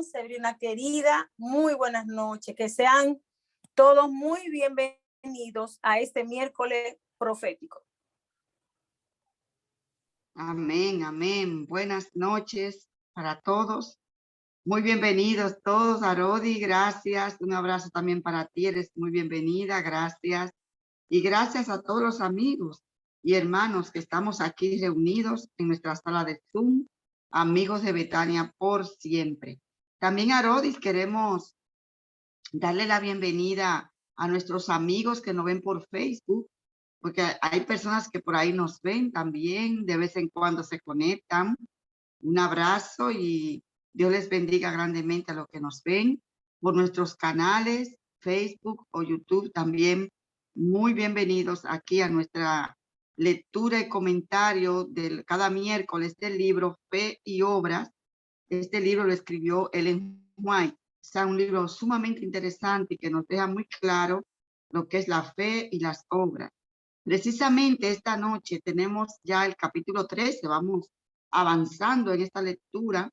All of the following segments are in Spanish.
Sebrina querida, muy buenas noches. Que sean todos muy bienvenidos a este miércoles profético. Amén, amén. Buenas noches para todos. Muy bienvenidos todos. Arodi, gracias. Un abrazo también para ti. Eres muy bienvenida. Gracias. Y gracias a todos los amigos y hermanos que estamos aquí reunidos en nuestra sala de Zoom. Amigos de Betania por siempre. También, Arodis, queremos darle la bienvenida a nuestros amigos que nos ven por Facebook, porque hay personas que por ahí nos ven también, de vez en cuando se conectan. Un abrazo y Dios les bendiga grandemente a los que nos ven por nuestros canales, Facebook o YouTube también. Muy bienvenidos aquí a nuestra lectura y comentario de cada miércoles del libro Fe y Obras. Este libro lo escribió Ellen White. O sea, un libro sumamente interesante y que nos deja muy claro lo que es la fe y las obras. Precisamente esta noche tenemos ya el capítulo 13, vamos avanzando en esta lectura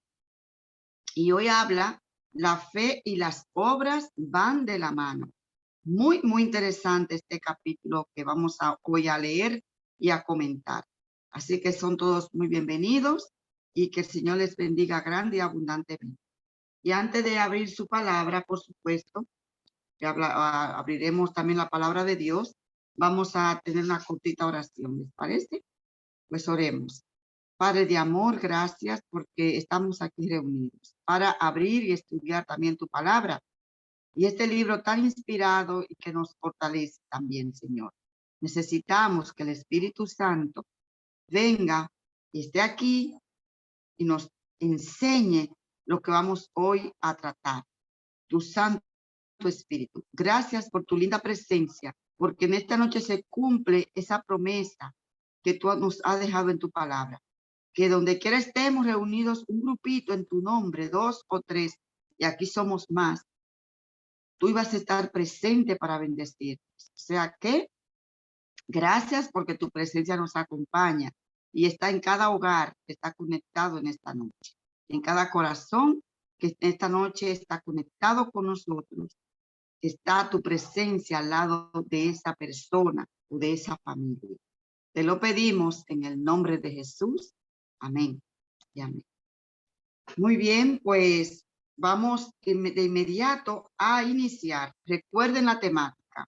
y hoy habla la fe y las obras van de la mano. Muy, muy interesante este capítulo que vamos hoy a leer y a comentar. Así que son todos muy bienvenidos y que el Señor les bendiga grande y abundantemente. Y antes de abrir su palabra, por supuesto, que abriremos también la palabra de Dios, vamos a tener una cortita oración, ¿les parece? Pues oremos. Padre de amor, gracias porque estamos aquí reunidos para abrir y estudiar también tu palabra. Y este libro tan inspirado y que nos fortalece también, Señor. Necesitamos que el Espíritu Santo venga y esté aquí y nos enseñe lo que vamos hoy a tratar. Tu Santo Espíritu. Gracias por tu linda presencia, porque en esta noche se cumple esa promesa que tú nos has dejado en tu palabra. Que donde quiera estemos reunidos un grupito en tu nombre, 2 o 3, y aquí somos más, tú ibas a estar presente para bendecir. O sea que, gracias porque tu presencia nos acompaña y está en cada hogar que está conectado en esta noche, en cada corazón que esta noche está conectado con nosotros. Está tu presencia al lado de esa persona o de esa familia. Te lo pedimos en el nombre de Jesús. Amén y amén. Muy bien, pues vamos de inmediato a iniciar. Recuerden la temática.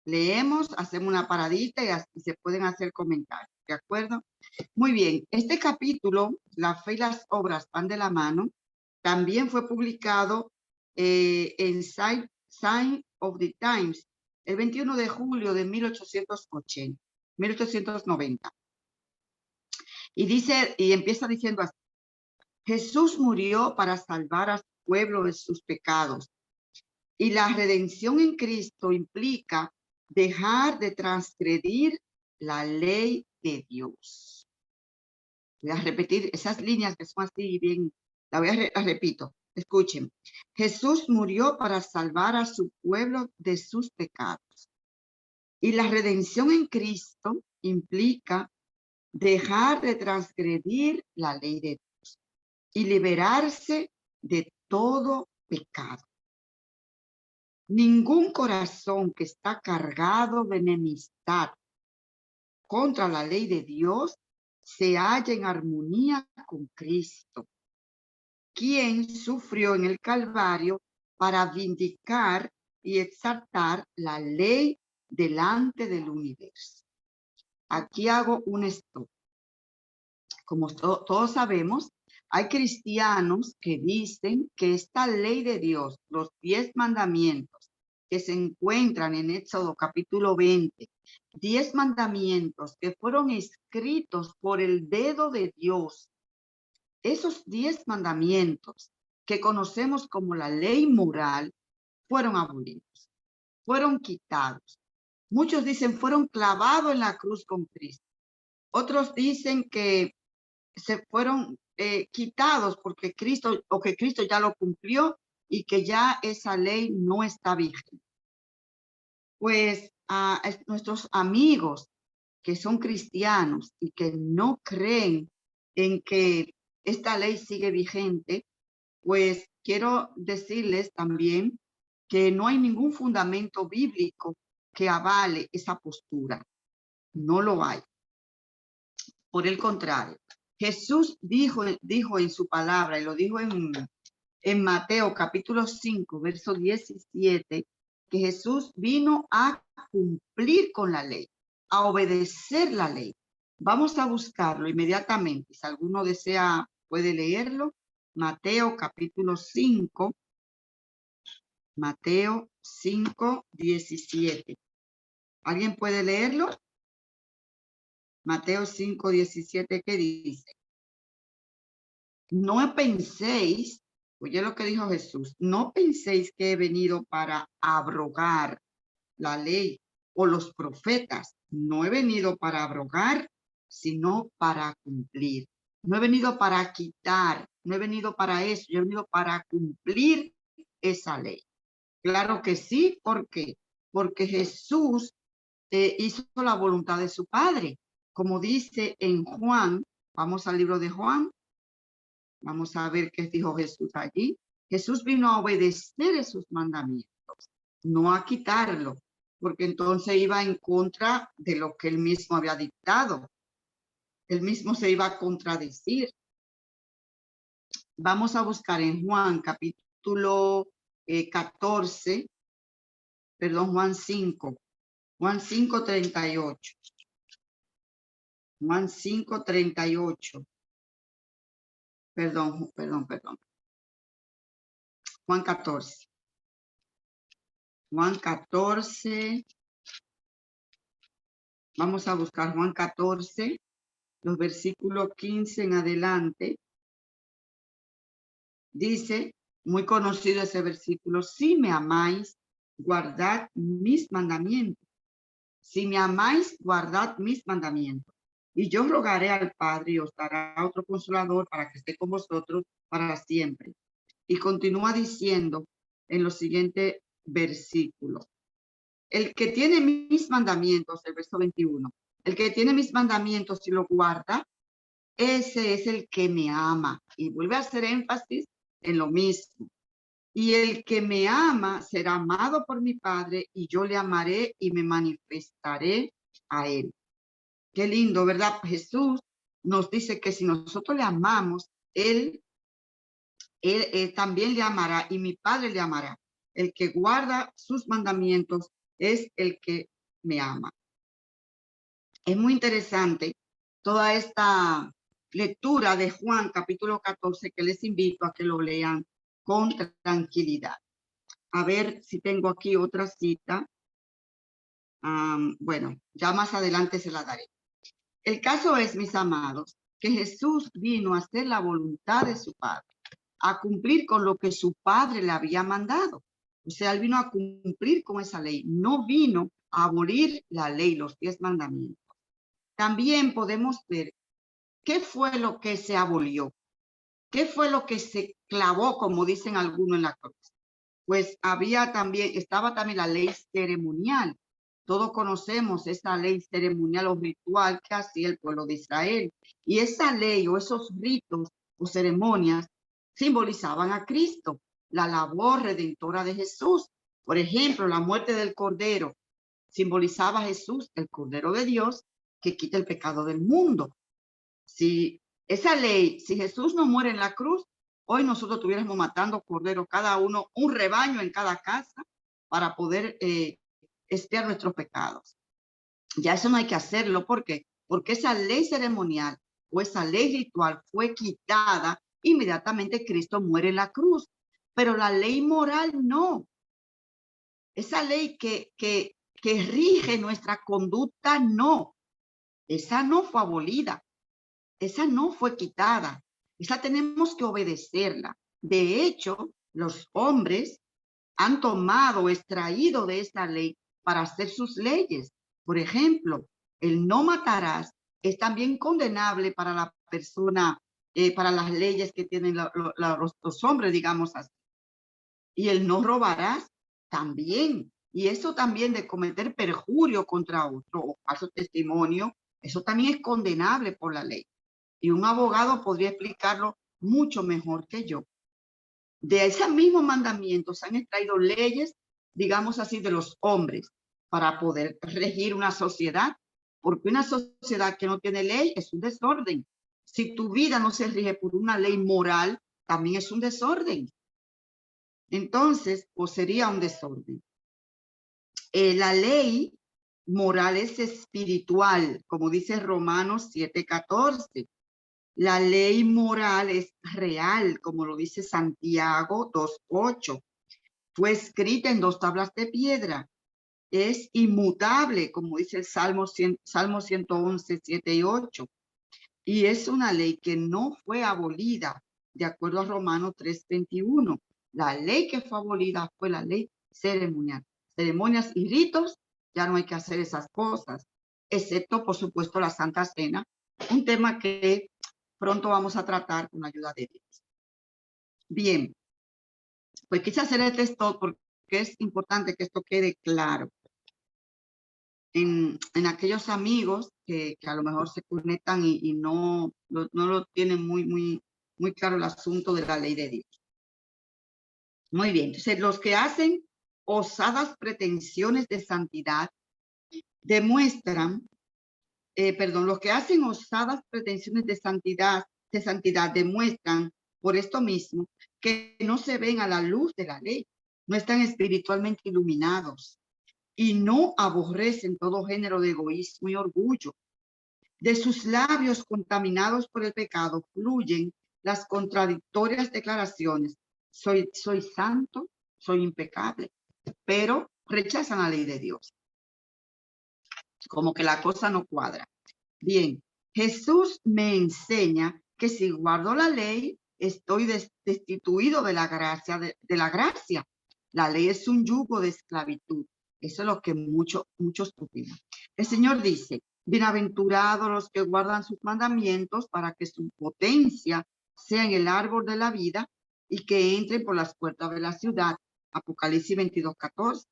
Leemos, hacemos una paradita y se pueden hacer comentarios, ¿de acuerdo? Muy bien, este capítulo, La fe y las obras van de la mano, también fue publicado en Sign of the Times el 21 de julio de 1890. Y dice, y empieza diciendo así: Jesús murió para salvar a su pueblo de sus pecados. Y la redención en Cristo implica dejar de transgredir la ley de Dios. Voy a repetir esas líneas que son así bien, la repito. Escuchen. Jesús murió para salvar a su pueblo de sus pecados. Y la redención en Cristo implica dejar de transgredir la ley de Dios y liberarse de todo pecado. Ningún corazón que está cargado de enemistad contra la ley de Dios se halla en armonía con Cristo, quien sufrió en el Calvario para vindicar y exaltar la ley delante del universo. Aquí hago un stop. Como todos sabemos, hay cristianos que dicen que esta ley de Dios, los 10 mandamientos que se encuentran en Éxodo capítulo 20, 10 mandamientos que fueron escritos por el dedo de Dios, esos 10 mandamientos que conocemos como la ley moral, fueron abolidos, fueron quitados. Muchos dicen fueron clavados en la cruz con Cristo. Otros dicen que se fueron quitados porque Cristo ya lo cumplió y que ya esa ley no está vigente. Pues a nuestros amigos que son cristianos y que no creen en que esta ley sigue vigente, pues quiero decirles también que no hay ningún fundamento bíblico que avale esa postura. No lo hay. Por el contrario, Jesús dijo en su palabra, y lo dijo en Mateo capítulo 5, verso 17, que Jesús vino a cumplir con la ley, a obedecer la ley. Vamos a buscarlo inmediatamente. Si alguno desea, puede leerlo. Mateo capítulo 5, Mateo 5, 17. ¿Alguien puede leerlo? Mateo 5, 17, ¿qué dice? No penséis, oye lo que dijo Jesús, no penséis que he venido para abrogar la ley o los profetas. No he venido para abrogar, sino para cumplir. No he venido para quitar, no he venido para eso, yo he venido para cumplir esa ley. Claro que sí, ¿por qué? Porque Jesús hizo la voluntad de su Padre. Como dice en Juan, vamos al libro de Juan, vamos a ver qué dijo Jesús allí. Jesús vino a obedecer esos mandamientos, no a quitarlo, porque entonces iba en contra de lo que él mismo había dictado. Él mismo se iba a contradecir. Vamos a buscar en Juan capítulo 14, perdón, Juan 5, Juan 5, 38. Juan 5, 38. Perdón. Juan 14. Juan 14. Vamos a buscar Juan 14, los versículos 15 en adelante. Dice, muy conocido ese versículo, si me amáis, guardad mis mandamientos. Si me amáis, guardad mis mandamientos. Y yo rogaré al Padre y os dará otro consolador para que esté con vosotros para siempre. Y continúa diciendo en los siguientes versículos. El que tiene mis mandamientos, el verso 21, el que tiene mis mandamientos y lo guarda, ese es el que me ama. Y vuelve a hacer énfasis en lo mismo. Y el que me ama será amado por mi Padre y yo le amaré y me manifestaré a él. Qué lindo, ¿verdad? Jesús nos dice que si nosotros le amamos, él también le amará y mi Padre le amará. El que guarda sus mandamientos es el que me ama. Es muy interesante toda esta lectura de Juan capítulo 14 que les invito a que lo lean con tranquilidad. A ver si tengo aquí otra cita. Bueno, ya más adelante se la daré. El caso es, mis amados, que Jesús vino a hacer la voluntad de su Padre, a cumplir con lo que su Padre le había mandado. O sea, él vino a cumplir con esa ley. No vino a abolir la ley, los 10 mandamientos. También podemos ver qué fue lo que se abolió, qué fue lo que se clavó, como dicen algunos en la cruz. Pues estaba también la ley ceremonial. Todos conocemos esa ley ceremonial o ritual que hacía el pueblo de Israel. Y esa ley o esos ritos o ceremonias simbolizaban a Cristo, la labor redentora de Jesús. Por ejemplo, la muerte del Cordero simbolizaba a Jesús, el Cordero de Dios, que quita el pecado del mundo. Si esa ley, si Jesús no muere en la cruz, hoy nosotros estuviéramos matando corderos, cada uno, un rebaño en cada casa, para poder expiar nuestros pecados. Ya eso no hay que hacerlo. ¿Por qué? Porque esa ley ceremonial o esa ley ritual fue quitada inmediatamente Cristo muere en la cruz. Pero la ley moral no. Esa ley que rige nuestra conducta, no. Esa no fue abolida. Esa no fue quitada. Esa tenemos que obedecerla. De hecho, los hombres han tomado, extraído de esta ley para hacer sus leyes. Por ejemplo, el no matarás es también condenable para la persona, para las leyes que tienen los hombres, digamos así. Y el no robarás también. Y eso también de cometer perjurio contra otro o falso testimonio, eso también es condenable por la ley. Y un abogado podría explicarlo mucho mejor que yo. De esos mismos mandamientos se han extraído leyes, digamos así, de los hombres para poder regir una sociedad, porque una sociedad que no tiene ley es un desorden. Si tu vida no se rige por una ley moral, también es un desorden. Entonces, o sería un desorden. La ley moral es espiritual, como dice Romanos 7:14. La ley moral es real, como lo dice Santiago 2:8. Fue escrita en 2 tablas de piedra. Es inmutable, como dice el Salmo 111, 7 y 8. Y es una ley que no fue abolida, de acuerdo a Romanos 3:21. La ley que fue abolida fue la ley ceremonial. Ceremonias y ritos, ya no hay que hacer esas cosas, excepto, por supuesto, la Santa Cena, un tema que pronto vamos a tratar con la ayuda de Dios. Bien, pues quise hacer este stop porque es importante que esto quede claro en aquellos amigos que a lo mejor se conectan y no lo tienen muy claro el asunto de la ley de Dios. Muy bien, entonces los que hacen osadas pretensiones de santidad demuestran, los que hacen osadas pretensiones de santidad demuestran por esto mismo que no se ven a la luz de la ley, no están espiritualmente iluminados y no aborrecen todo género de egoísmo y orgullo. De sus labios contaminados por el pecado fluyen las contradictorias declaraciones: soy santo, soy impecable, pero rechazan la ley de Dios. Como que la cosa no cuadra. Bien, Jesús me enseña que si guardo la ley, estoy destituido de la gracia. De la gracia. La ley es un yugo de esclavitud. Eso es lo que muchos opinan. El Señor dice: bienaventurados los que guardan sus mandamientos para que su potencia sea en el árbol de la vida y que entren por las puertas de la ciudad. Apocalipsis 22:14.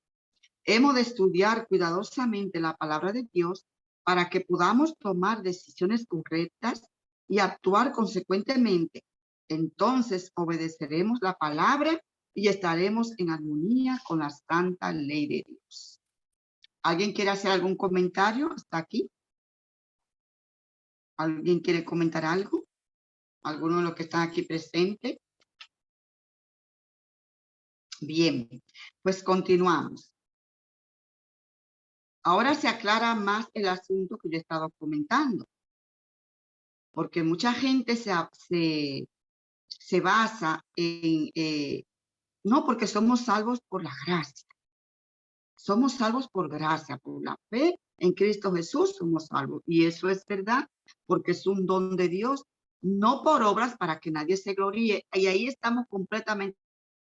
Hemos de estudiar cuidadosamente la palabra de Dios para que podamos tomar decisiones correctas y actuar consecuentemente. Entonces obedeceremos la palabra y estaremos en armonía con la santa ley de Dios. ¿Alguien quiere hacer algún comentario hasta aquí? ¿Alguien quiere comentar algo? ¿Alguno de los que están aquí presentes? Bien, pues continuamos. Ahora se aclara más el asunto que yo he estado comentando, porque mucha gente se basa en, no, porque somos salvos por la gracia. Somos salvos por gracia, por la fe en Cristo Jesús somos salvos. Y eso es verdad, porque es un don de Dios, no por obras para que nadie se gloríe. Y ahí estamos completamente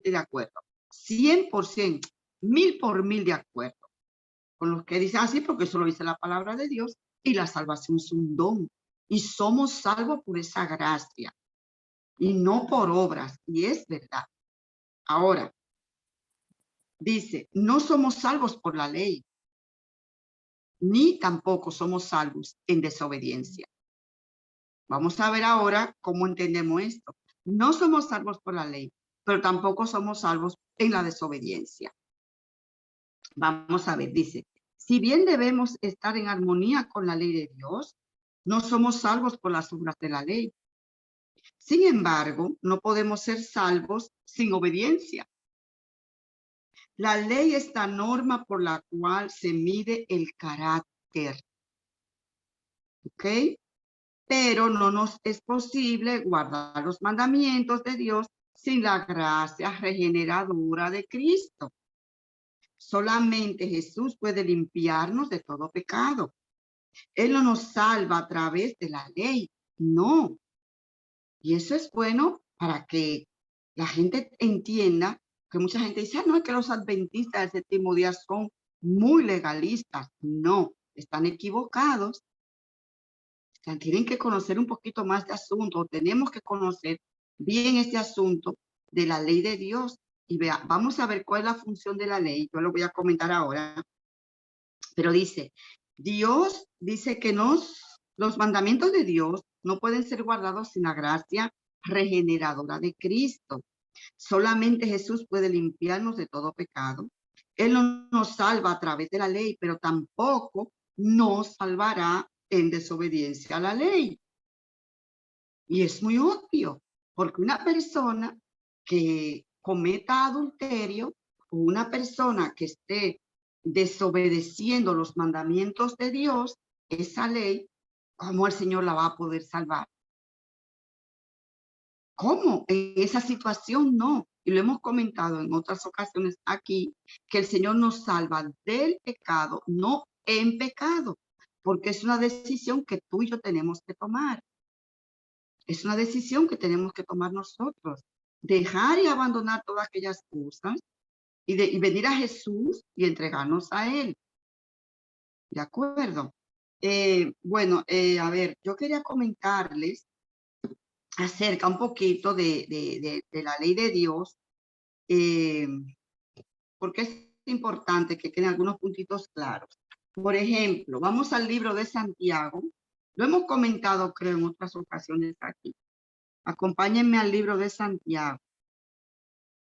de acuerdo. 100%, 1000% de acuerdo con los que dicen así, porque eso lo dice la palabra de Dios, y la salvación es un don. Y somos salvos por esa gracia, y no por obras, y es verdad. Ahora, dice, no somos salvos por la ley, ni tampoco somos salvos en desobediencia. Vamos a ver ahora cómo entendemos esto. No somos salvos por la ley, pero tampoco somos salvos en la desobediencia. Vamos a ver, dice, si bien debemos estar en armonía con la ley de Dios, no somos salvos por las obras de la ley. Sin embargo, no podemos ser salvos sin obediencia. La ley es la norma por la cual se mide el carácter. ¿Ok? Pero no nos es posible guardar los mandamientos de Dios sin la gracia regeneradora de Cristo. Solamente Jesús puede limpiarnos de todo pecado. Él no nos salva a través de la ley, no. Y eso es bueno para que la gente entienda, que mucha gente dice, no, es que los adventistas del séptimo día son muy legalistas. No, están equivocados. Tienen que conocer un poquito más de asunto, tenemos que conocer bien este asunto de la ley de Dios. Y vamos a ver cuál es la función de la ley, yo lo voy a comentar ahora. Pero dice, Dios dice que los mandamientos de Dios no pueden ser guardados sin la gracia regeneradora de Cristo. Solamente Jesús puede limpiarnos de todo pecado. Él no nos salva a través de la ley, pero tampoco nos salvará en desobediencia a la ley. Y es muy obvio, porque una persona que cometa adulterio o una persona que esté desobedeciendo los mandamientos de Dios, esa ley, ¿cómo el Señor la va a poder salvar? ¿Cómo? En esa situación no. Y lo hemos comentado en otras ocasiones aquí, que el Señor nos salva del pecado, no en pecado, porque es una decisión que tú y yo tenemos que tomar. Es una decisión que tenemos que tomar nosotros. Dejar y abandonar todas aquellas cosas y venir a Jesús y entregarnos a Él. ¿De acuerdo? Bueno, a ver, yo quería comentarles acerca un poquito de la ley de Dios, porque es importante que queden algunos puntitos claros. Por ejemplo, vamos al libro de Santiago. Lo hemos comentado, creo, en otras ocasiones aquí. Acompáñenme al libro de Santiago.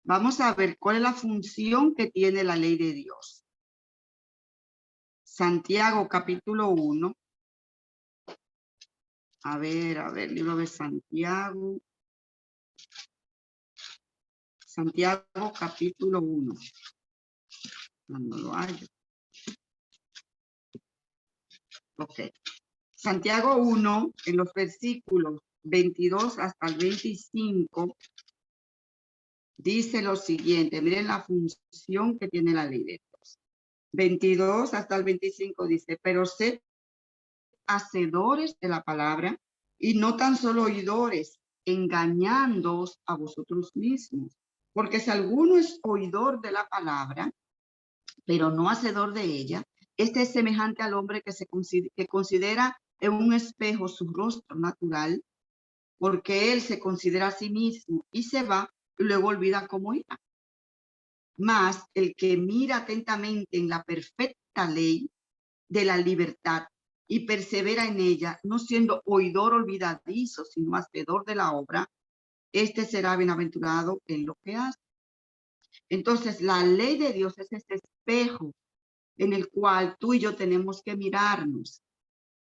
Vamos a ver cuál es la función que tiene la ley de Dios. Santiago, capítulo 1. A ver, libro de Santiago. Santiago, capítulo 1. Cuando lo hallo. Ok. Santiago 1, en los versículos 22 hasta el 25, dice lo siguiente. Miren la función que tiene la ley de Dios. 22 hasta el 25 dice, pero sed hacedores de la palabra y no tan solo oidores, engañándoos a vosotros mismos. Porque si alguno es oidor de la palabra, pero no hacedor de ella, este es semejante al hombre que considera en un espejo su rostro natural, porque él se considera a sí mismo y se va y luego olvida cómo era. Mas el que mira atentamente en la perfecta ley de la libertad y persevera en ella, no siendo oidor olvidadizo, sino hacedor de la obra, este será bienaventurado en lo que hace. Entonces, la ley de Dios es este espejo en el cual tú y yo tenemos que mirarnos.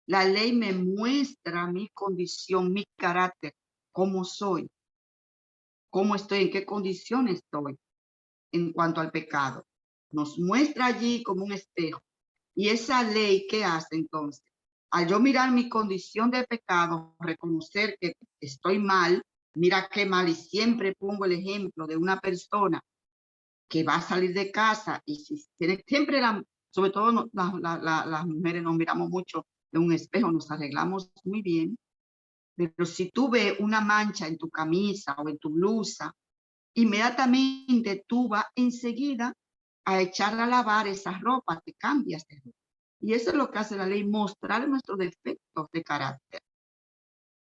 La ley me muestra mi condición, mi carácter, cómo soy, cómo estoy, en qué condición estoy en cuanto al pecado. Nos muestra allí como un espejo. Y esa ley, ¿qué hace entonces? Al yo mirar mi condición de pecado, reconocer que estoy mal, mira qué mal, y siempre pongo el ejemplo de una persona que va a salir de casa y si tiene, siempre, sobre todo las mujeres nos miramos mucho en un espejo, nos arreglamos muy bien, pero si tú ves una mancha en tu camisa o en tu blusa, inmediatamente tú vas enseguida a echar a lavar esa ropa, te cambias de ropa. Y eso es lo que hace la ley, mostrar nuestros defectos de carácter.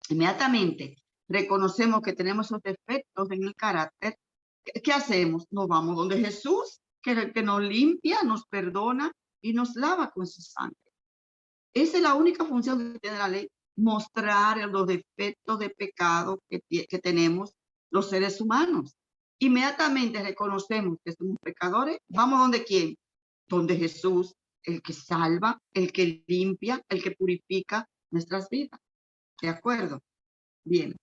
Inmediatamente reconocemos que tenemos esos defectos en el carácter. ¿Qué hacemos? Nos vamos donde Jesús, que nos limpia, nos perdona y nos lava con su sangre. Esa es la única función que tiene la ley, mostrar los defectos de pecado que tenemos los seres humanos. Inmediatamente reconocemos que somos pecadores, vamos donde quién, donde Jesús, el que salva, el que limpia, el que purifica nuestras vidas. ¿De acuerdo? Bien.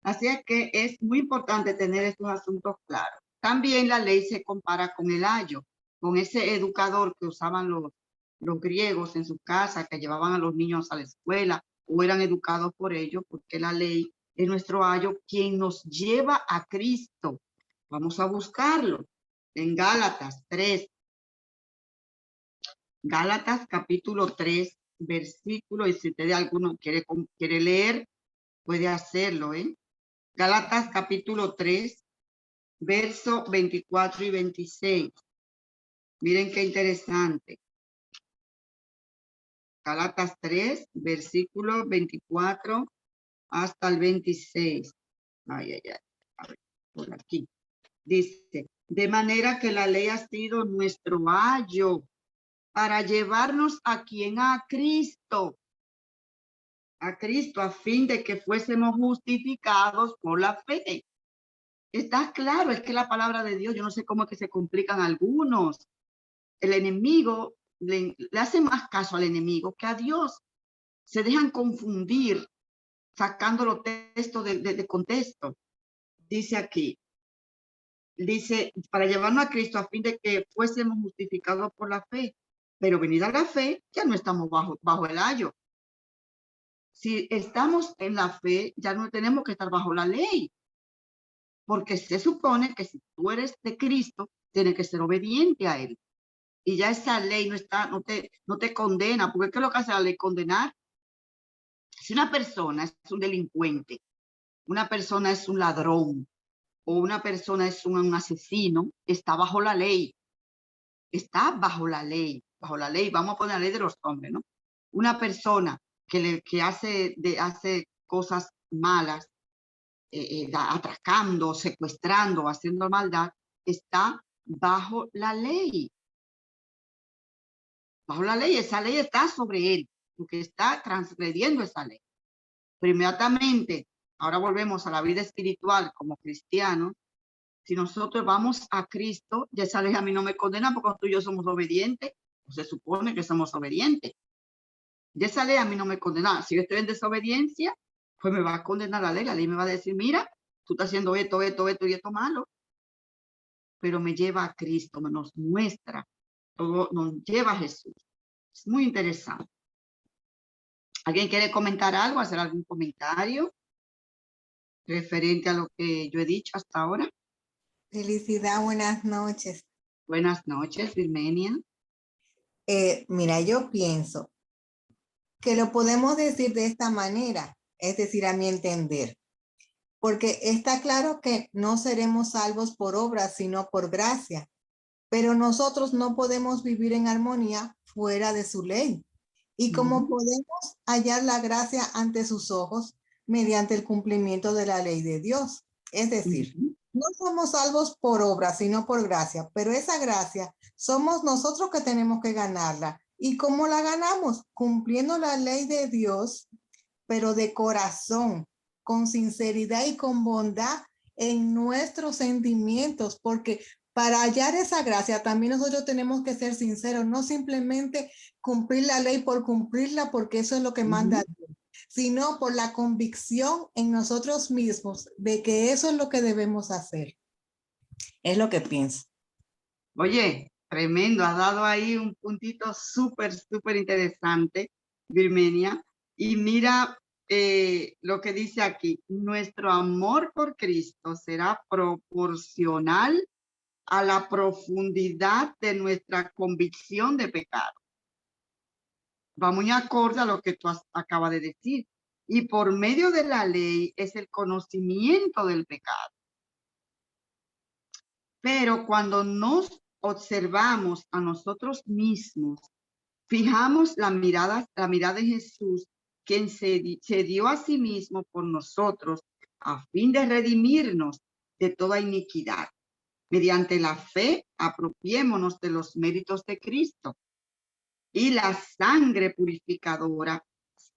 Así es que es muy importante tener estos asuntos claros. También la ley se compara con el ayo, con ese educador que usaban los griegos en su casa, que llevaban a los niños a la escuela o eran educados por ellos, porque la ley es nuestro ayo quien nos lleva a Cristo. Vamos a buscarlo en Gálatas 3. Gálatas capítulo 3, versículo, y si usted alguno quiere leer, puede hacerlo, ¿eh? Gálatas capítulo 3, verso 24 y 26. Miren qué interesante. Gálatas 3, versículo 24 hasta el 26. Ay, ay, ay. A ver, por aquí. Dice, de manera que la ley ha sido nuestro ayo para llevarnos a quien, a Cristo, a fin de que fuésemos justificados por la fe. Está claro, es que la palabra de Dios, yo no sé cómo es que se complican algunos. El enemigo le hace más caso al enemigo que a Dios. Se dejan confundir sacando los textos de contexto. Dice aquí, dice, para llevarnos a Cristo a fin de que fuésemos justificados por la fe. Pero venida la fe, ya no estamos bajo el ayo. Si estamos en la fe, ya no tenemos que estar bajo la ley. Porque se supone que si tú eres de Cristo, tienes que ser obediente a Él. Y ya esa ley no te condena, porque ¿qué es lo que hace la ley? Condenar. Si una persona es un delincuente, una persona es un ladrón, o una persona es un asesino, está bajo la ley. Está bajo la ley. Bajo la ley, vamos a poner la ley de los hombres, ¿no? Una persona que hace cosas malas, atracando, secuestrando, haciendo maldad, está bajo la ley. Bajo la ley, esa ley está sobre él, porque está transgrediendo esa ley. Pero inmediatamente, ahora volvemos a la vida espiritual como cristianos. Si nosotros vamos a Cristo, ya esa ley a mí no me condena porque tú y yo somos obedientes. Se supone que somos obedientes. Ya esa ley a mí no me condena. Si yo estoy en desobediencia, pues me va a condenar la ley. La ley me va a decir, mira, tú estás haciendo esto y esto malo. Pero me lleva a Cristo, nos muestra, todo nos lleva a Jesús. Es muy interesante. ¿Alguien quiere comentar algo, hacer algún comentario referente a lo que yo he dicho hasta ahora? Felicidad, buenas noches. Buenas noches, Virmenia. Mira, yo pienso que lo podemos decir de esta manera, es decir, a mi entender, porque está claro que no seremos salvos por obras, sino por gracia, pero nosotros no podemos vivir en armonía fuera de su ley. Y como podemos hallar la gracia ante sus ojos mediante el cumplimiento de la ley de Dios. Es decir, no somos salvos por obra, sino por gracia, pero esa gracia somos nosotros que tenemos que ganarla. ¿Y cómo la ganamos? Cumpliendo la ley de Dios, pero de corazón, con sinceridad y con bondad en nuestros sentimientos, porque para hallar esa gracia también nosotros tenemos que ser sinceros, no simplemente cumplir la ley por cumplirla, porque eso es lo que manda Dios, sino por la convicción en nosotros mismos de que eso es lo que debemos hacer. Es lo que pienso. Oye, tremendo, has dado ahí un puntito súper interesante, Virmenia. Y mira lo que dice aquí, nuestro amor por Cristo será proporcional a la profundidad de nuestra convicción de pecado. Va muy acorde a lo que tú acabas de decir. Y por medio de la ley es el conocimiento del pecado. Pero cuando nos observamos a nosotros mismos, fijamos la mirada de Jesús, quien se dio a sí mismo por nosotros a fin de redimirnos de toda iniquidad. Mediante la fe, apropiémonos de los méritos de Cristo y la sangre purificadora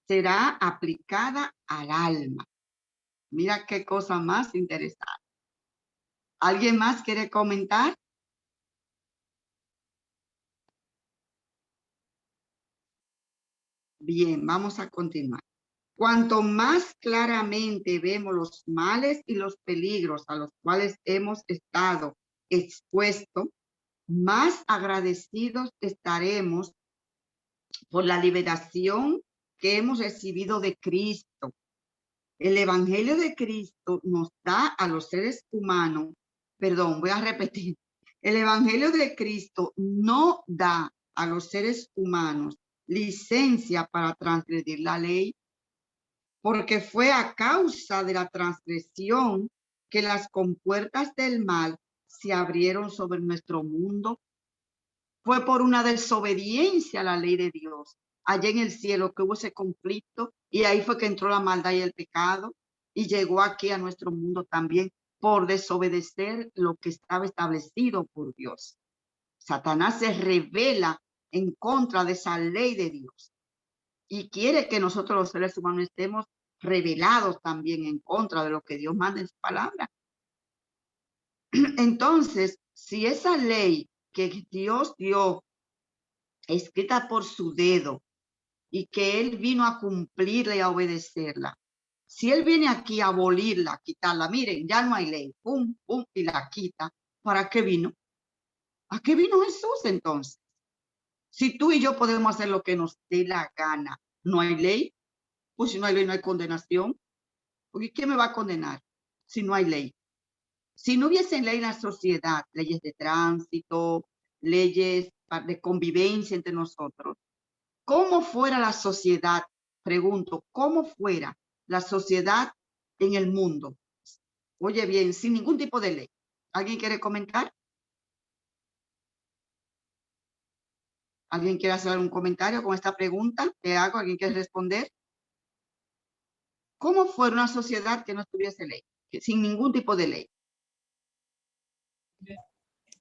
será aplicada al alma. Mira qué cosa más interesante. ¿Alguien más quiere comentar? Bien, vamos a continuar. Cuanto más claramente vemos los males y los peligros a los cuales hemos estado expuestos, más agradecidos estaremos por la liberación que hemos recibido de Cristo. El Evangelio de Cristo nos da a los seres humanos, voy a repetir, el Evangelio de Cristo no da a los seres humanos licencia para transgredir la ley, porque fue a causa de la transgresión que las compuertas del mal se abrieron sobre nuestro mundo. Fue por una desobediencia a la ley de Dios allá en el cielo que hubo ese conflicto, y ahí fue que entró la maldad y el pecado y llegó aquí a nuestro mundo también por desobedecer lo que estaba establecido por Dios. Satanás se revela en contra de esa ley de Dios y quiere que nosotros los seres humanos estemos revelados también en contra de lo que Dios manda en su palabra. Entonces, si esa ley que Dios dio, escrita por su dedo, y que Él vino a cumplirla y a obedecerla, si Él viene aquí a abolirla, quitarla, miren, ya no hay ley, pum, pum, y la quita, ¿para qué vino? ¿A qué vino Jesús entonces? Si tú y yo podemos hacer lo que nos dé la gana, ¿no hay ley? Pues si no hay ley, no hay condenación. Porque ¿quién me va a condenar si no hay ley? Si no hubiese ley en la sociedad, leyes de tránsito, leyes de convivencia entre nosotros, ¿cómo fuera la sociedad? Pregunto, ¿cómo fuera la sociedad en el mundo? Oye bien, sin ningún tipo de ley. ¿Alguien quiere comentar? ¿Alguien quiere hacer algún comentario con esta pregunta que hago? ¿Alguien quiere responder? ¿Cómo fuera una sociedad que no tuviese ley? Sin ningún tipo de ley.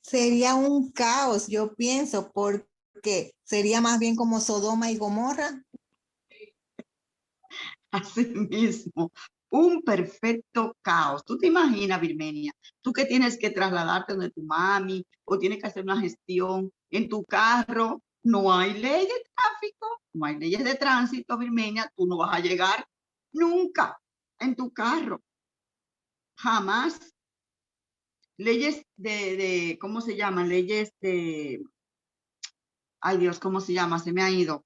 Sería un caos, yo pienso, porque sería más bien como Sodoma y Gomorra. Así mismo, un perfecto caos. ¿Tú te imaginas, Virmenia? Tú que tienes que trasladarte donde tu mami o tienes que hacer una gestión en tu carro, no hay ley de tráfico, no hay leyes de tránsito, Virmenia, tú no vas a llegar nunca en tu carro, jamás. Leyes ¿cómo se llaman? Leyes ay Dios, ¿cómo se llama? Se me ha ido.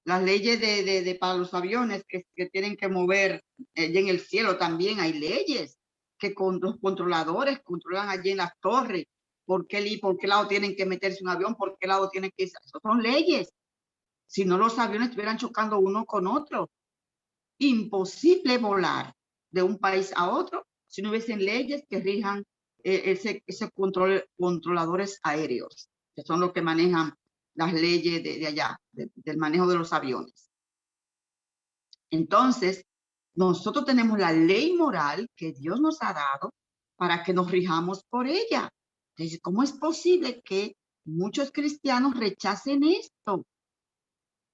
Las leyes para los aviones que tienen que mover y en el cielo también hay leyes que con los controladores controlan allí en las torres. ¿Por qué lado tienen que meterse un avión? ¿Por qué lado tienen que irse? Eso son leyes. Si no, los aviones estuvieran chocando uno con otro. Imposible volar de un país a otro si no hubiesen leyes que rijan ese controladores aéreos, que son los que manejan las leyes de allá, del manejo de los aviones. Entonces, nosotros tenemos la ley moral que Dios nos ha dado para que nos rijamos por ella. Entonces, ¿cómo es posible que muchos cristianos rechacen esto?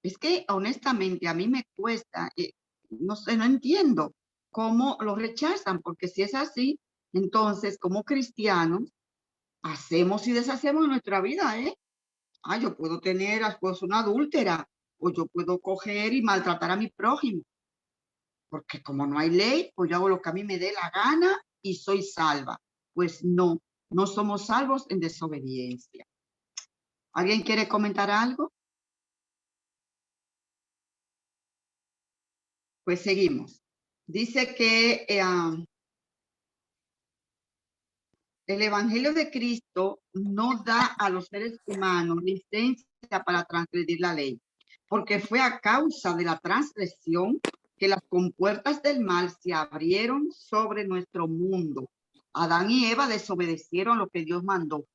Es que honestamente a mí me cuesta, no sé, no entiendo cómo lo rechazan, porque si es así, entonces como cristianos hacemos y deshacemos en nuestra vida, ¿eh? Yo puedo tener a pues, una adúltera, o yo puedo coger y maltratar a mi prójimo, porque como no hay ley, pues yo hago lo que a mí me dé la gana y soy salva. Pues no, no somos salvos en desobediencia. ¿Alguien quiere comentar algo? Pues seguimos. Dice que el Evangelio de Cristo no da a los seres humanos licencia para transgredir la ley, porque fue a causa de la transgresión que las compuertas del mal se abrieron sobre nuestro mundo. Adán y Eva desobedecieron lo que Dios mandó.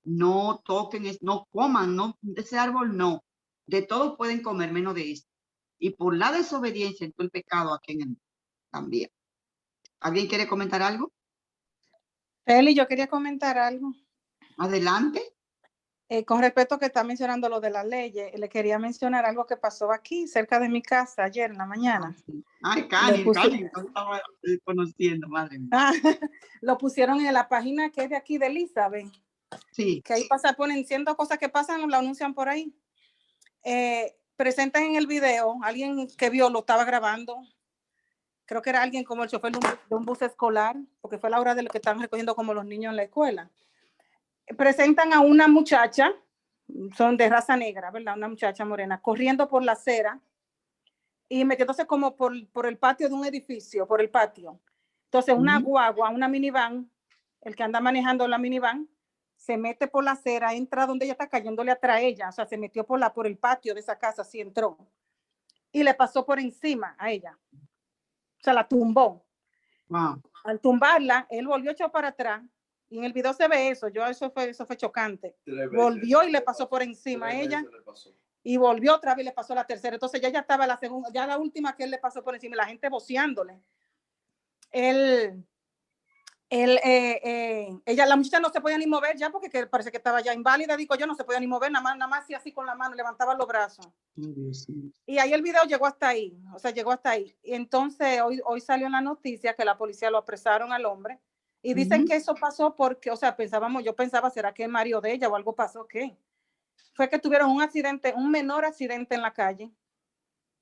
No toquen, no coman, no, de ese árbol no. De todos pueden comer menos de esto. Y por la desobediencia entró el pecado aquí en el mundo también. ¿Alguien quiere comentar algo? Feli, yo quería comentar algo. Adelante. Con respecto a que está mencionando lo de las leyes, le quería mencionar algo que pasó aquí, cerca de mi casa, ayer en la mañana. Ay, Cani, no estaba conociendo, madre mía. Lo pusieron en la página que es de aquí de Elizabeth. Sí. Que ahí ponen siendo cosas que pasan, lo anuncian por ahí. Presentan en el video, alguien que vio, lo estaba grabando. Creo que era alguien como el chofer de un bus escolar, porque fue la hora de lo que estaban recogiendo como los niños en la escuela. Presentan a una muchacha, son de raza negra, ¿verdad? Una muchacha morena, corriendo por la acera y metiéndose como por el patio de un edificio, por el patio. Entonces una guagua, una minivan, el que anda manejando la minivan, se mete por la acera, entra donde ella está cayéndole atrás a ella, o sea, se metió por el patio de esa casa, así entró, y le pasó por encima a ella. O sea, la tumbó. Wow. Al tumbarla, él volvió echado para atrás, y en el video se ve eso, eso fue chocante. Volvió y le pasó por encima a ella, y volvió otra vez y le pasó la tercera. Entonces ya estaba la segunda, ya la última que él le pasó por encima, y la gente voceándole. Ella, la muchacha no se podía ni mover ya porque parece que estaba ya inválida, digo yo, no se podía ni mover, nada más así con la mano, levantaba los brazos. Y ahí el video llegó hasta ahí, o sea, llegó hasta ahí. Y entonces hoy salió en la noticia que la policía lo apresaron al hombre Y dicen que eso pasó porque, o sea, yo pensaba, ¿será que el marido de ella o algo pasó? ¿Qué? Fue que tuvieron un accidente, un menor accidente en la calle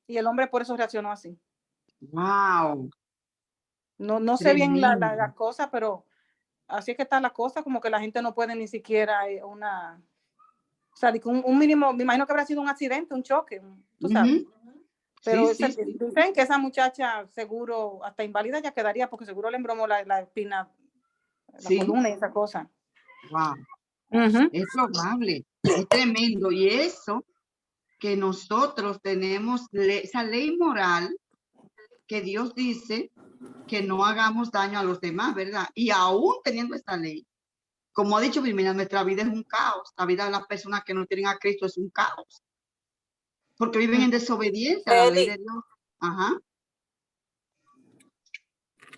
y el hombre por eso reaccionó así. Wow, No sé bien tremendo. la cosa, pero así es que está la cosa, como que la gente no puede ni siquiera o sea, un mínimo, me imagino que habrá sido un accidente, un choque, tú sabes. Sí, Pero sí, sí. dicen que esa muchacha seguro hasta inválida ya quedaría porque seguro le embromó la espina, la Sí, columna y esa cosa. wow. Uh-huh. Es probable, es tremendo. Y eso que nosotros tenemos esa ley moral que Dios dice que no hagamos daño a los demás, ¿verdad? Y aún teniendo esta ley, como ha dicho Virginia, nuestra vida es un caos. La vida de las personas que no tienen a Cristo es un caos. Porque viven en desobediencia a la ley de Dios. Ajá.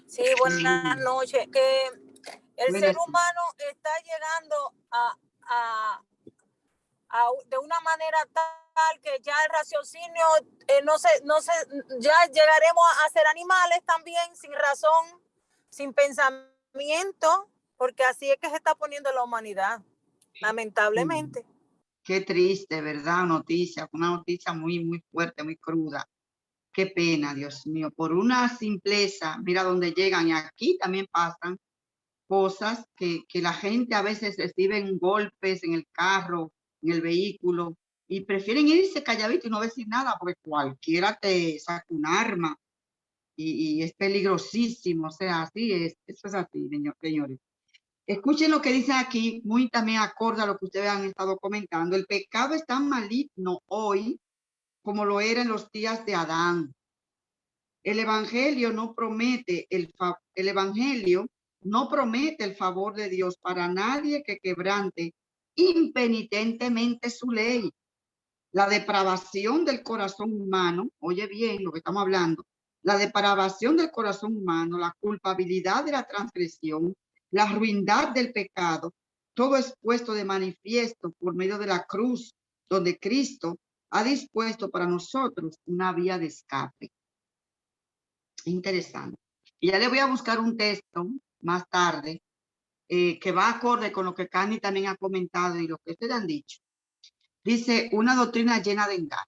Sí, buenas noches. Que el Buenas. ser humano está llegando de una manera tal que ya el raciocinio ya llegaremos a ser animales también sin razón, sin pensamiento, porque así es que se está poniendo la humanidad, lamentablemente. Qué triste, ¿verdad? Noticia, una noticia muy, muy fuerte, muy cruda. Qué pena, Dios mío, por una simpleza, mira dónde llegan. Y aquí también pasan cosas que la gente a veces reciben golpes en el carro, en el vehículo, y prefieren irse calladito y no decir nada, porque cualquiera te saca un arma y es peligrosísimo. O sea, así es, eso es así, señores. Escuchen lo que dice aquí, muy también acorde a lo que ustedes han estado comentando. El pecado es tan maligno hoy como lo era en los días de Adán. El evangelio no promete el favor de Dios para nadie que quebrante impenitentemente su ley. La depravación del corazón humano, oye bien lo que estamos hablando, la depravación del corazón humano, la culpabilidad de la transgresión, la ruindad del pecado, todo es puesto de manifiesto por medio de la cruz, donde Cristo ha dispuesto para nosotros una vía de escape. Interesante. Y ya le voy a buscar un texto más tarde que va acorde con lo que Cani también ha comentado y lo que ustedes han dicho. Dice, una doctrina llena de engaño.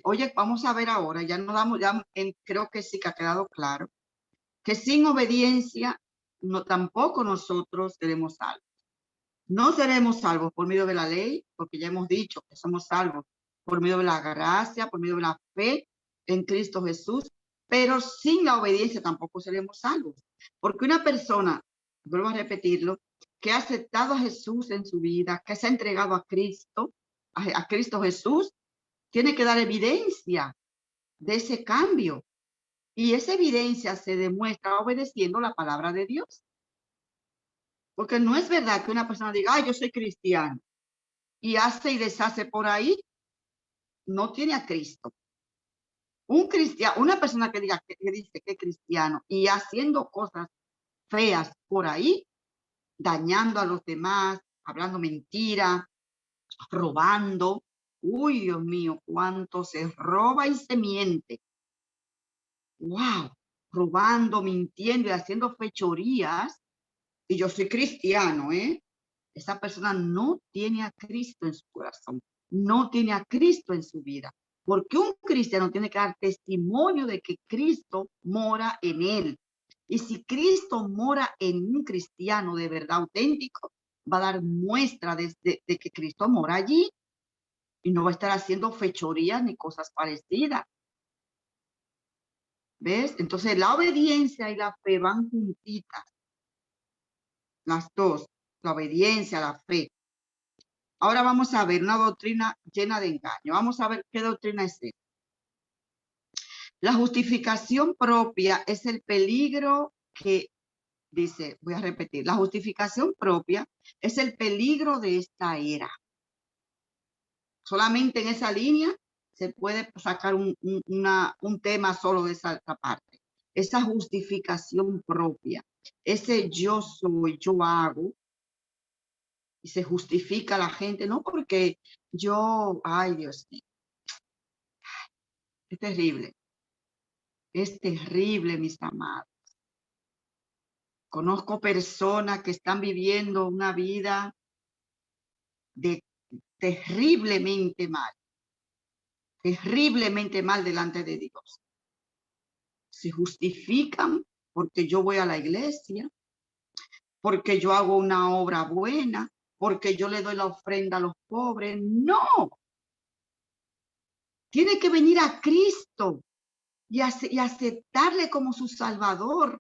Oye, vamos a ver ahora, ya nos damos, creo que sí que ha quedado claro, que sin obediencia tampoco nosotros seremos salvos. No seremos salvos por medio de la ley, porque ya hemos dicho que somos salvos por medio de la gracia, por medio de la fe en Cristo Jesús, pero sin la obediencia tampoco seremos salvos. Porque una persona, vuelvo a repetirlo, que ha aceptado a Jesús en su vida, que se ha entregado a Cristo Jesús, tiene que dar evidencia de ese cambio. Y esa evidencia se demuestra obedeciendo la palabra de Dios. Porque no es verdad que una persona diga, yo soy cristiano, y hace y deshace por ahí, no tiene a Cristo. Un cristiano, una persona que diga que dice que es cristiano y haciendo cosas feas por ahí, dañando a los demás, hablando mentira, robando. Uy, Dios mío, cuánto se roba y se miente. Wow, robando, mintiendo y haciendo fechorías. Y yo soy cristiano, ¿eh? Esa persona no tiene a Cristo en su corazón, no tiene a Cristo en su vida, porque un cristiano tiene que dar testimonio de que Cristo mora en él. Y si Cristo mora en un cristiano de verdad auténtico, va a dar muestra de que Cristo mora allí y no va a estar haciendo fechorías ni cosas parecidas. ¿Ves? Entonces la obediencia y la fe van juntitas, las dos, la obediencia, la fe. Ahora vamos a ver una doctrina llena de engaño. Vamos a ver qué doctrina es esta. La justificación propia es el peligro que, dice, voy a repetir, la justificación propia es el peligro de esta era. Solamente en esa línea se puede sacar un tema solo de esa parte. Esa justificación propia, ese yo soy, yo hago, y se justifica la gente, no porque yo, ay Dios mío, es terrible, mis amados. Conozco personas que están viviendo una vida terriblemente mal delante de Dios. Se justifican porque yo voy a la iglesia, porque yo hago una obra buena, porque yo le doy la ofrenda a los pobres. No. Tiene que venir a Cristo y aceptarle como su Salvador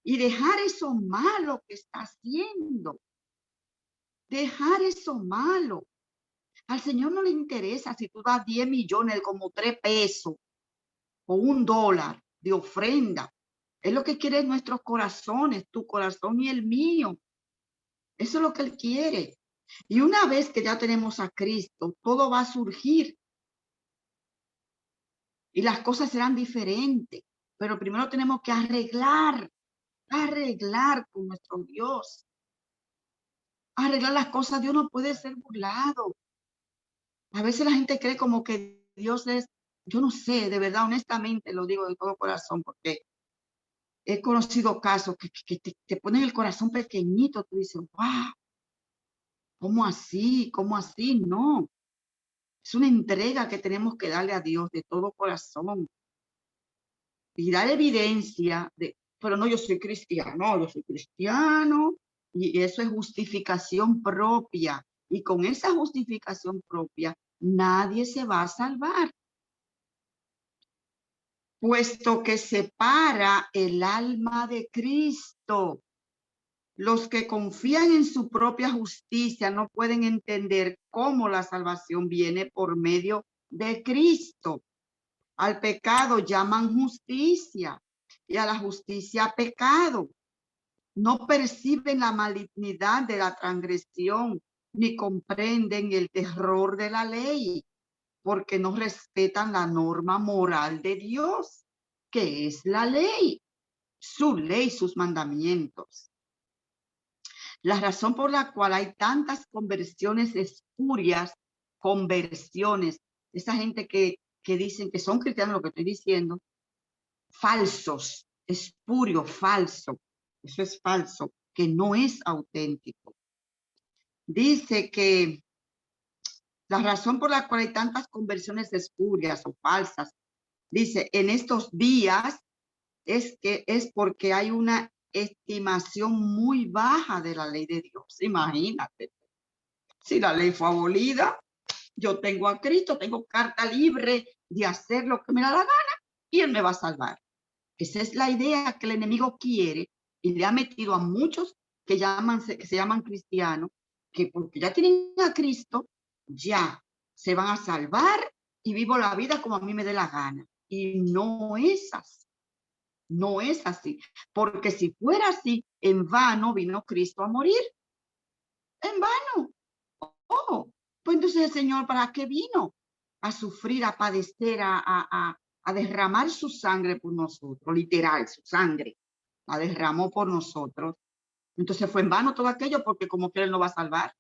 y dejar eso malo que está haciendo. Dejar eso malo. Al Señor no le interesa si tú das 10 millones, como 3 pesos o $1 de ofrenda. Es lo que quiere nuestros corazones, tu corazón y el mío. Eso es lo que Él quiere. Y una vez que ya tenemos a Cristo, todo va a surgir. Y las cosas serán diferentes. Pero primero tenemos que arreglar con nuestro Dios. Arreglar las cosas. Dios no puede ser burlado. A veces la gente cree como que Dios es, yo no sé, de verdad, honestamente lo digo de todo corazón, porque he conocido casos que te ponen el corazón pequeñito. Tú dices, wow, ¿cómo así? ¿Cómo así? No. Es una entrega que tenemos que darle a Dios de todo corazón. Y dar evidencia de, pero no, yo soy cristiano, y eso es justificación propia. Y con esa justificación propia, nadie se va a salvar. Puesto que separa el alma de Cristo. Los que confían en su propia justicia no pueden entender cómo la salvación viene por medio de Cristo. Al pecado llaman justicia y a la justicia pecado. No perciben la malignidad de la transgresión ni comprenden el terror de la ley, porque no respetan la norma moral de Dios, que es la ley, su ley, sus mandamientos. La razón por la cual hay tantas conversiones espurias, esa gente que dicen que son cristianos, lo que estoy diciendo, falsos, espurio, falso, eso es falso, que no es auténtico. Dice que la razón por la cual hay tantas conversiones espurias o falsas, dice, en estos días es porque hay una estimación muy baja de la ley de Dios. Imagínate, si la ley fue abolida, yo tengo a Cristo, tengo carta libre de hacer lo que me da la gana y Él me va a salvar. Esa es la idea que el enemigo quiere y le ha metido a muchos que se llaman cristianos, que porque ya tienen a Cristo, ya se van a salvar y vivo la vida como a mí me dé la gana. Y no es así. No es así, porque si fuera así, en vano vino Cristo a morir. En vano. Oh, pues entonces el Señor, ¿para qué vino? A sufrir, a padecer, a derramar su sangre por nosotros, literal, su sangre, la derramó por nosotros. Entonces fue en vano todo aquello, porque como que Él no va a salvar.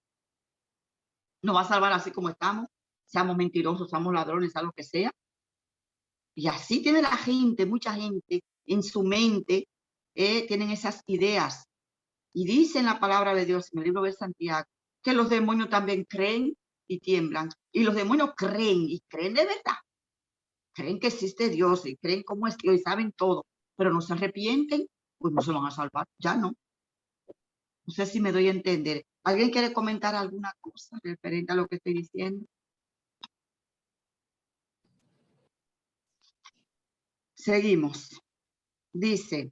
No va a salvar así como estamos, seamos mentirosos, seamos ladrones, sea lo que sea. Y así tiene la gente, mucha gente, en su mente, tienen esas ideas. Y dice en la palabra de Dios, en el libro de Santiago, que los demonios también creen y tiemblan. Y los demonios creen, y creen de verdad. Creen que existe Dios, y creen cómo es Dios, y saben todo. Pero no se arrepienten, pues no se van a salvar. Ya no. No sé si me doy a entender. ¿Alguien quiere comentar alguna cosa referente a lo que estoy diciendo? Seguimos. Dice,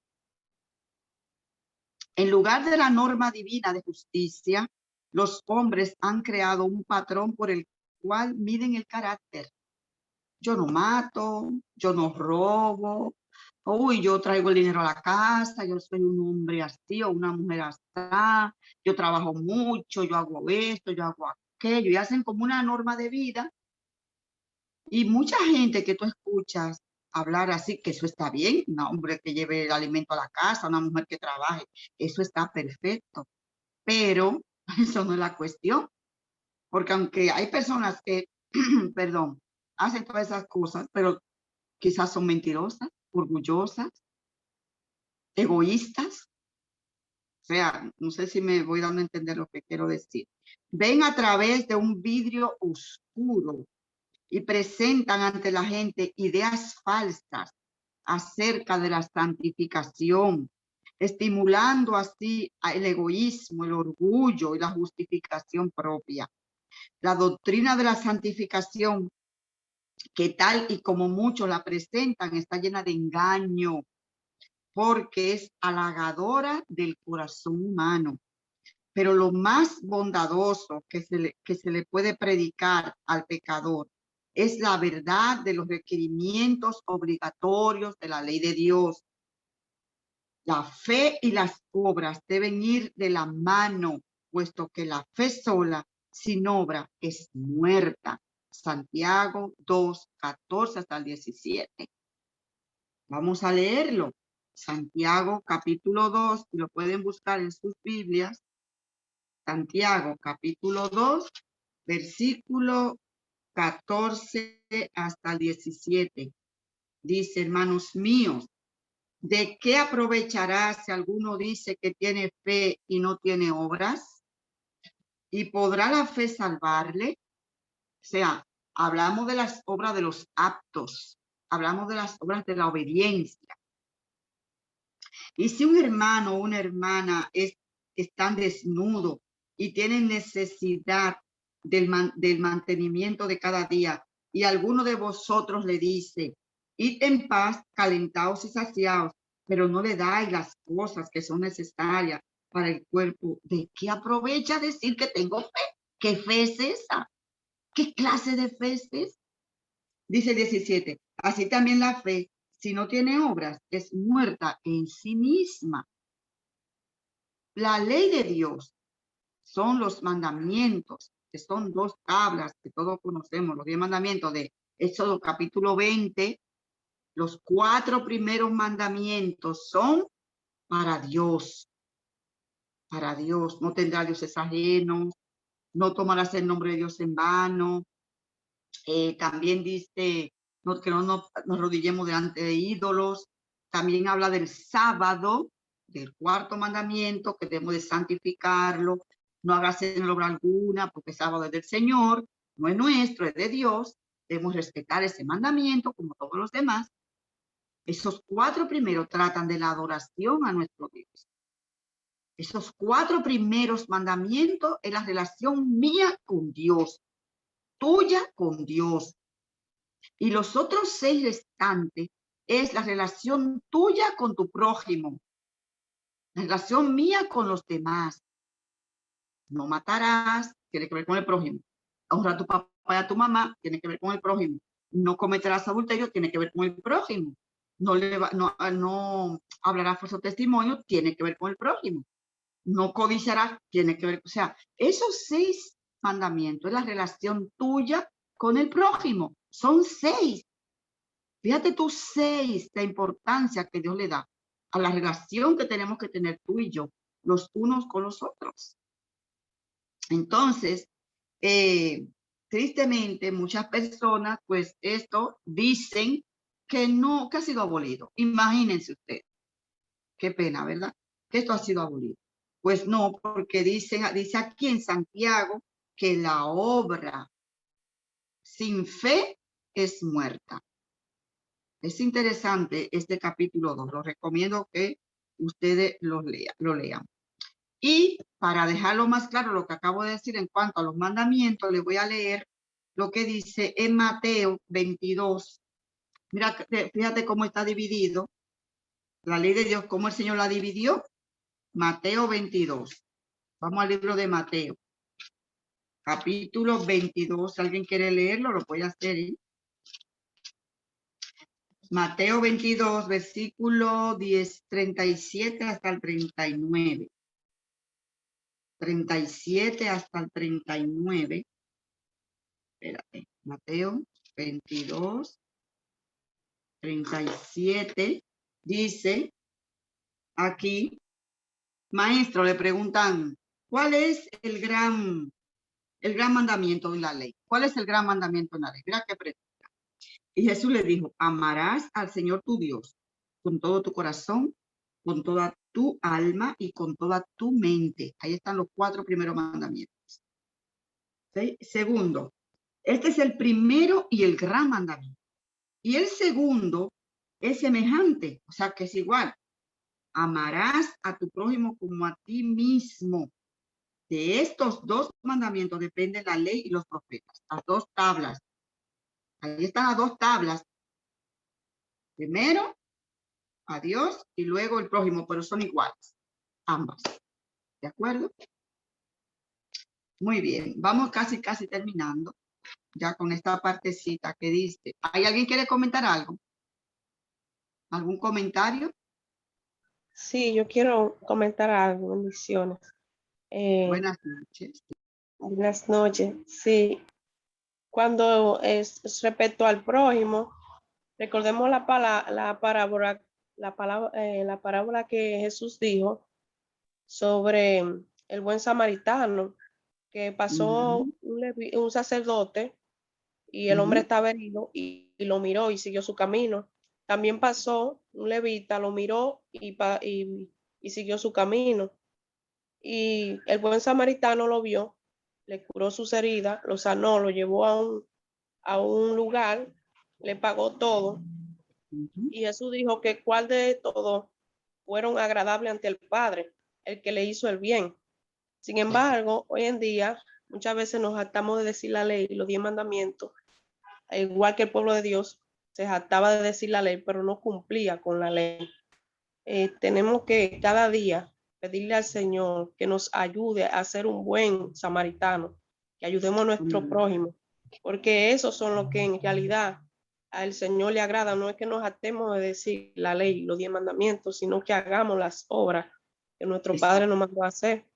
en lugar de la norma divina de justicia, los hombres han creado un patrón por el cual miden el carácter. Yo no mato, yo no robo, uy, yo traigo el dinero a la casa, yo soy un hombre así o una mujer así, yo trabajo mucho, yo hago esto, yo hago aquello, y hacen como una norma de vida. Y mucha gente que tú escuchas hablar así, que eso está bien, un hombre que lleve el alimento a la casa, una mujer que trabaje, eso está perfecto. Pero eso no es la cuestión, porque aunque hay personas que, perdón, hacen todas esas cosas, pero quizás son mentirosas, orgullosas, egoístas, O sea, no sé si me voy dando a entender lo que quiero decir. Ven a través de un vidrio oscuro y presentan ante la gente ideas falsas acerca de la santificación, estimulando así el egoísmo, el orgullo y la justificación propia. La doctrina de la santificación, que tal y como muchos la presentan, está llena de engaño, porque es halagadora del corazón humano. Pero lo más bondadoso que se le puede predicar al pecador es la verdad de los requerimientos obligatorios de la ley de Dios. La fe y las obras deben ir de la mano, puesto que la fe sola, sin obra, es muerta. Santiago 2, 14 hasta el 17. Vamos a leerlo. Santiago capítulo 2, y lo pueden buscar en sus Biblias. Santiago capítulo 2, versículo 14 hasta el 17. Dice, hermanos míos, ¿de qué aprovechará si alguno dice que tiene fe y no tiene obras? ¿Y podrá la fe salvarle? O sea, hablamos de las obras de los aptos, hablamos de las obras de la obediencia. Y si un hermano o una hermana están desnudos y tienen necesidad del mantenimiento de cada día, y alguno de vosotros le dice, id en paz, calentaos y saciaos, pero no le dais las cosas que son necesarias para el cuerpo, ¿de qué aprovecha decir que tengo fe? ¿Qué fe es esa? ¿Qué clase de fe es esa? Dice 17, así también la fe, si no tiene obras, es muerta en sí misma. La ley de Dios son los mandamientos, que son 2 tablas que todos conocemos, los 10 mandamientos de Éxodo capítulo 20. Los 4 primeros mandamientos son para Dios. Para Dios. No tendrá dioses ajenos, no tomarás el nombre de Dios en vano. También dice que no nos arrodillemos delante de ídolos. También habla del sábado, del 4º mandamiento, que debemos de santificarlo. No hagas en obra alguna, porque el sábado es del Señor, no es nuestro, es de Dios. Debemos respetar ese mandamiento como todos los demás. Esos 4 primeros tratan de la adoración a nuestro Dios. Esos 4 primeros mandamientos es la relación mía con Dios, tuya con Dios. Y los otros 6 restantes es la relación tuya con tu prójimo, la relación mía con los demás. No matarás, tiene que ver con el prójimo. Honrar a tu papá y a tu mamá, tiene que ver con el prójimo. No cometerás adulterio, tiene que ver con el prójimo. No hablarás falso testimonio, tiene que ver con el prójimo. No codiciarás, tiene que ver, o sea, esos 6 mandamientos es la relación tuya con el prójimo. Son 6. Fíjate tú 6, la importancia que Dios le da a la relación que tenemos que tener tú y yo, los unos con los otros. Entonces, tristemente, muchas personas, pues esto dicen que no, que ha sido abolido. Imagínense ustedes. Qué pena, ¿verdad? Que esto ha sido abolido. Pues no, porque dice aquí en Santiago que la obra sin fe es muerta. Es interesante este capítulo 2. Lo recomiendo que ustedes lo lean. Y para dejarlo más claro lo que acabo de decir en cuanto a los mandamientos, les voy a leer lo que dice en Mateo 22. Mira, fíjate cómo está dividido la ley de Dios, cómo el Señor la dividió. Mateo 22. Vamos al libro de Mateo. Capítulo 22. Si alguien quiere leerlo, lo voy a hacer. Mateo 22, versículo 37 hasta el 39. 37 hasta el 39. Espérate. Mateo 22, 37. Dice aquí, maestro, le preguntan, ¿cuál es el gran mandamiento de la ley? ¿Cuál es el gran mandamiento de la ley? Mira qué pregunta. Y Jesús le dijo, amarás al Señor tu Dios con todo tu corazón, con toda tu alma y con toda tu mente. Ahí están los 4 primeros mandamientos. ¿Sí? Segundo, este es el primero y el gran mandamiento. Y el segundo es semejante, o sea que es igual. Amarás a tu prójimo como a ti mismo. De estos 2 mandamientos depende la ley y los profetas. Las 2 tablas. Ahí están las 2 tablas. Primero a Dios y luego el prójimo, pero son iguales, ambas. ¿De acuerdo? Muy bien, vamos casi terminando ya con esta partecita que dice. ¿Hay alguien que quiere comentar algo? ¿Algún comentario? Sí, yo quiero comentar algo, bendiciones. Buenas noches. Buenas noches. Sí, cuando es respecto al prójimo, recordemos la parábola, la parábola que Jesús dijo sobre el buen samaritano, que pasó un sacerdote y el hombre estaba herido y lo miró y siguió su camino. También pasó un levita, lo miró y siguió su camino. Y el buen samaritano lo vio, le curó sus heridas, lo sanó, lo llevó a un lugar, le pagó todo. Y Jesús dijo que cuál de todos fueron agradables ante el Padre, el que le hizo el bien. Sin embargo, hoy en día muchas veces nos jactamos de decir la ley y los 10 mandamientos, igual que el pueblo de Dios se jactaba de decir la ley, pero no cumplía con la ley. Tenemos que cada día pedirle al Señor que nos ayude a ser un buen samaritano, que ayudemos a nuestro prójimo, porque esos son los que en realidad al Señor le agrada. No es que nos jactemos de decir la ley, los 10 mandamientos, sino que hagamos las obras que nuestro Padre nos mandó a hacer,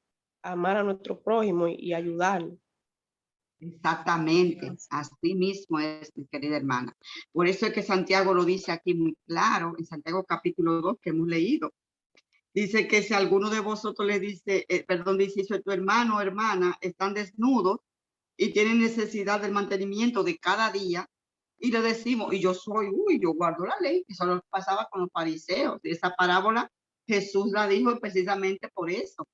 amar a nuestro prójimo y ayudarlo. Exactamente, así mismo es, mi querida hermana. Por eso es que Santiago lo dice aquí muy claro, en Santiago capítulo 2 que hemos leído. Dice que si alguno de vosotros le dice, dice, si tu hermano o hermana están desnudos y tienen necesidad del mantenimiento de cada día, y le decimos, y yo guardo la ley, eso lo pasaba con los fariseos. Y esa parábola Jesús la dijo precisamente por eso.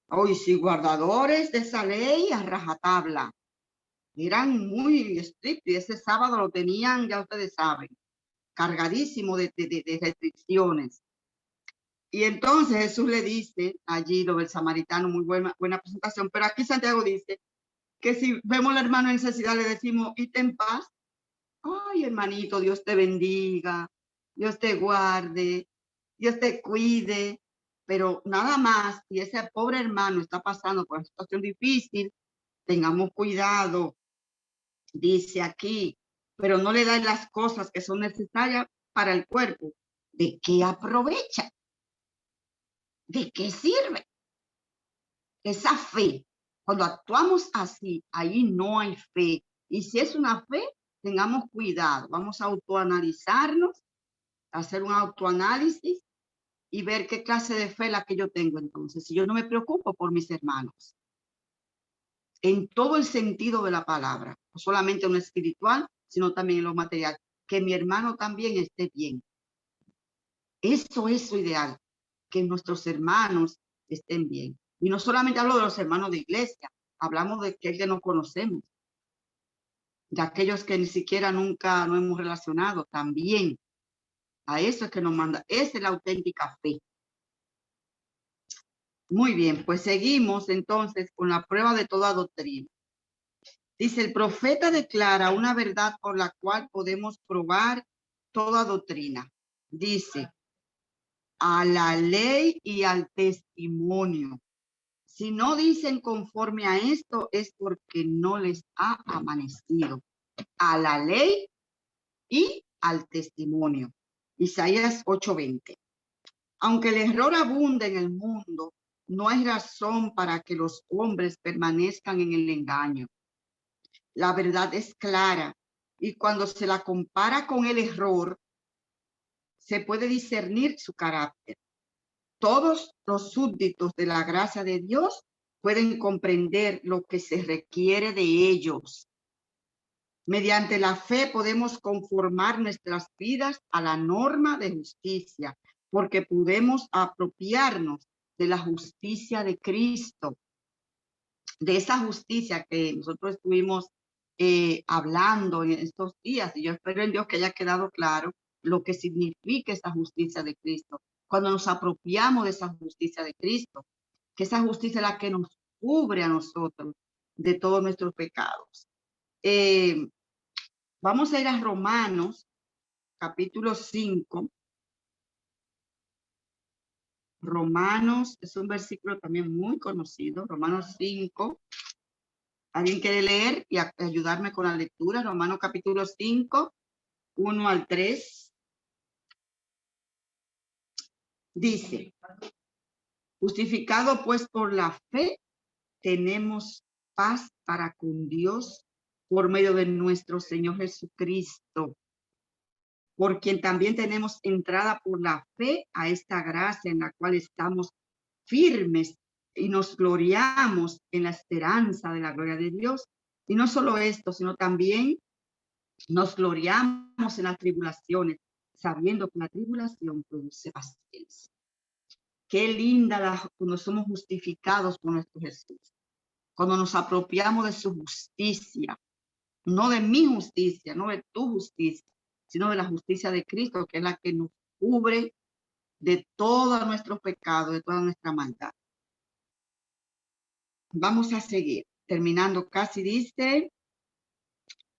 Hoy sí, guardadores de esa ley a rajatabla. Eran muy estrictos y ese sábado lo tenían, ya ustedes saben, cargadísimo de restricciones. Y entonces Jesús le dice allí lo del samaritano, muy buena presentación, pero aquí Santiago dice que si vemos al hermano en necesidad le decimos, ite en paz. Ay, hermanito, Dios te bendiga, Dios te guarde, Dios te cuide, pero nada más, si ese pobre hermano está pasando por una situación difícil, tengamos cuidado, dice aquí, pero no le da las cosas que son necesarias para el cuerpo. ¿De qué aprovecha? ¿De qué sirve? Esa fe, cuando actuamos así, ahí no hay fe. Y si es una fe, tengamos cuidado. Vamos a autoanalizarnos, hacer un autoanálisis y ver qué clase de fe la que yo tengo entonces. Si yo no me preocupo por mis hermanos, en todo el sentido de la palabra, no solamente en lo espiritual, sino también en lo material, que mi hermano también esté bien. Eso es lo ideal, que nuestros hermanos estén bien. Y no solamente hablo de los hermanos de iglesia, hablamos de aquellos que no conocemos, de aquellos que ni siquiera nunca nos hemos relacionado también. A eso es que nos manda, esa es la auténtica fe. Muy bien, pues seguimos entonces con la prueba de toda doctrina. Dice, el profeta declara una verdad por la cual podemos probar toda doctrina. Dice, a la ley y al testimonio. Si no dicen conforme a esto es porque no les ha amanecido. A la ley y al testimonio. Isaías 8:20. Aunque el error abunda en el mundo, no hay razón para que los hombres permanezcan en el engaño. La verdad es clara y cuando se la compara con el error, se puede discernir su carácter. Todos los súbditos de la gracia de Dios pueden comprender lo que se requiere de ellos. Mediante la fe podemos conformar nuestras vidas a la norma de justicia, porque podemos apropiarnos de la justicia de Cristo, de esa justicia que nosotros estuvimos hablando en estos días. Y yo espero en Dios que haya quedado claro lo que significa esa justicia de Cristo. Cuando nos apropiamos de esa justicia de Cristo, que esa justicia es la que nos cubre a nosotros de todos nuestros pecados. Vamos a ir a Romanos, capítulo 5. Romanos es un versículo también muy conocido, Romanos 5. ¿Alguien quiere leer y ayudarme con la lectura? Romanos capítulo 5, 1 al 3. Dice, justificado pues por la fe, tenemos paz para con Dios por medio de nuestro Señor Jesucristo, por quien también tenemos entrada por la fe a esta gracia en la cual estamos firmes y nos gloriamos en la esperanza de la gloria de Dios. Y no solo esto, sino también nos gloriamos en las tribulaciones, sabiendo que la tribulación produce paciencia. Qué linda cuando somos justificados por nuestro Jesús, cuando nos apropiamos de su justicia, no de mi justicia, no de tu justicia, sino de la justicia de Cristo, que es la que nos cubre de todos nuestros pecados, de toda nuestra maldad. Vamos a seguir, terminando casi. Dice,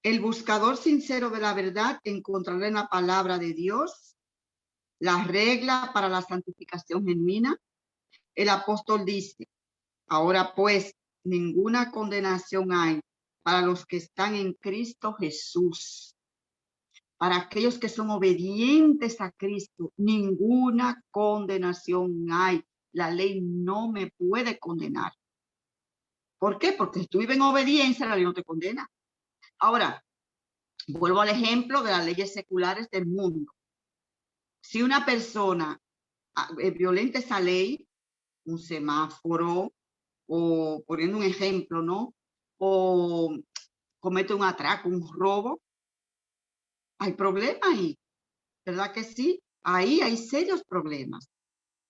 el buscador sincero de la verdad encontrará en la palabra de Dios la regla para la santificación genuina. El apóstol dice, ahora pues, ninguna condenación hay para los que están en Cristo Jesús. Para aquellos que son obedientes a Cristo, ninguna condenación hay. La ley no me puede condenar. ¿Por qué? Porque si tú vives en obediencia, la ley no te condena. Ahora, vuelvo al ejemplo de las leyes seculares del mundo. Si una persona violenta esa ley, un semáforo, o poniendo un ejemplo, ¿no? O comete un atraco, un robo, hay problema ahí, ¿verdad que sí? Ahí hay serios problemas.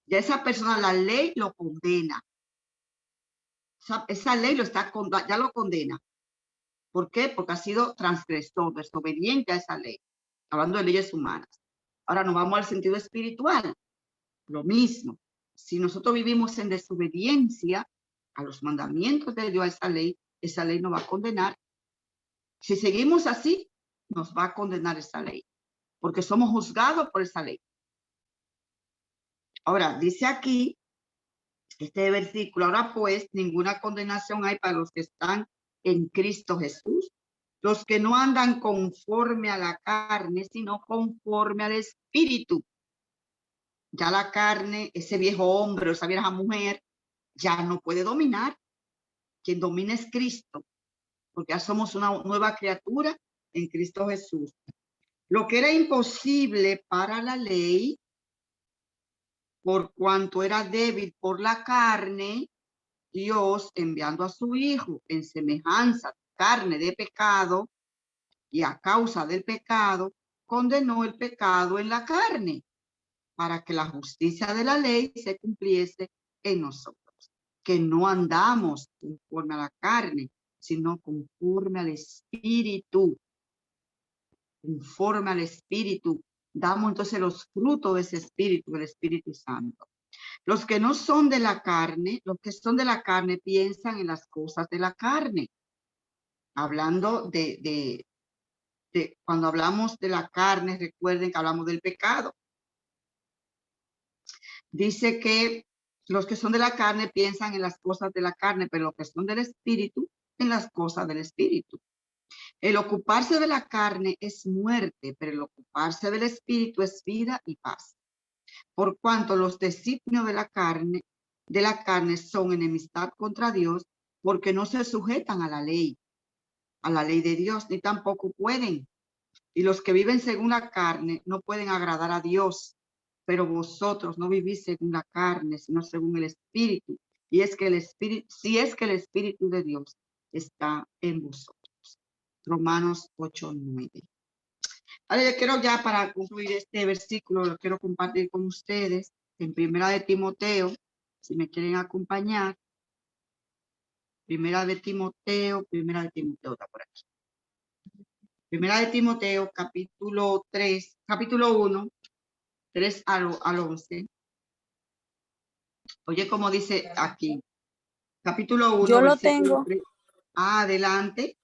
Ya esa persona, la ley lo condena. Esa ley ya lo condena. ¿Por qué? Porque ha sido transgresor, desobediente a esa ley. Hablando de leyes humanas. Ahora nos vamos al sentido espiritual. Lo mismo. Si nosotros vivimos en desobediencia a los mandamientos de Dios, a esa ley nos va a condenar. Si seguimos así, nos va a condenar esa ley. Porque somos juzgados por esa ley. Ahora, dice aquí, este versículo, ahora pues, ninguna condenación hay para los que están en Cristo Jesús, los que no andan conforme a la carne, sino conforme al Espíritu. Ya la carne, ese viejo hombre o esa vieja mujer, ya no puede dominar. Quien domina es Cristo, porque ya somos una nueva criatura en Cristo Jesús. Lo que era imposible para la ley, por cuanto era débil por la carne, Dios, enviando a su Hijo en semejanza carne de pecado, y a causa del pecado, condenó el pecado en la carne, para que la justicia de la ley se cumpliese en nosotros, que no andamos conforme a la carne, sino conforme al Espíritu. Conforme al Espíritu. Damos entonces los frutos de ese Espíritu, del Espíritu Santo. Los que no son de la carne, los que son de la carne piensan en las cosas de la carne. Hablando de cuando hablamos de la carne, recuerden que hablamos del pecado. Dice que los que son de la carne piensan en las cosas de la carne, pero los que son del Espíritu, en las cosas del Espíritu. El ocuparse de la carne es muerte, pero el ocuparse del Espíritu es vida y paz. Por cuanto los designios de la carne son enemistad contra Dios, porque no se sujetan a la ley de Dios, ni tampoco pueden. Y los que viven según la carne no pueden agradar a Dios, pero vosotros no vivís según la carne, sino según el Espíritu. Y es que el Espíritu, si es que el Espíritu de Dios está en vosotros. Romanos 8:9. Ahora yo quiero ya para concluir este versículo, lo quiero compartir con ustedes en Primera de Timoteo, si me quieren acompañar. Primera de Timoteo está por aquí. Primera de Timoteo, capítulo 3, capítulo 1, 3 al 11. Oye, como dice aquí, capítulo 1, Yo lo versículo tengo. 3. Adelante.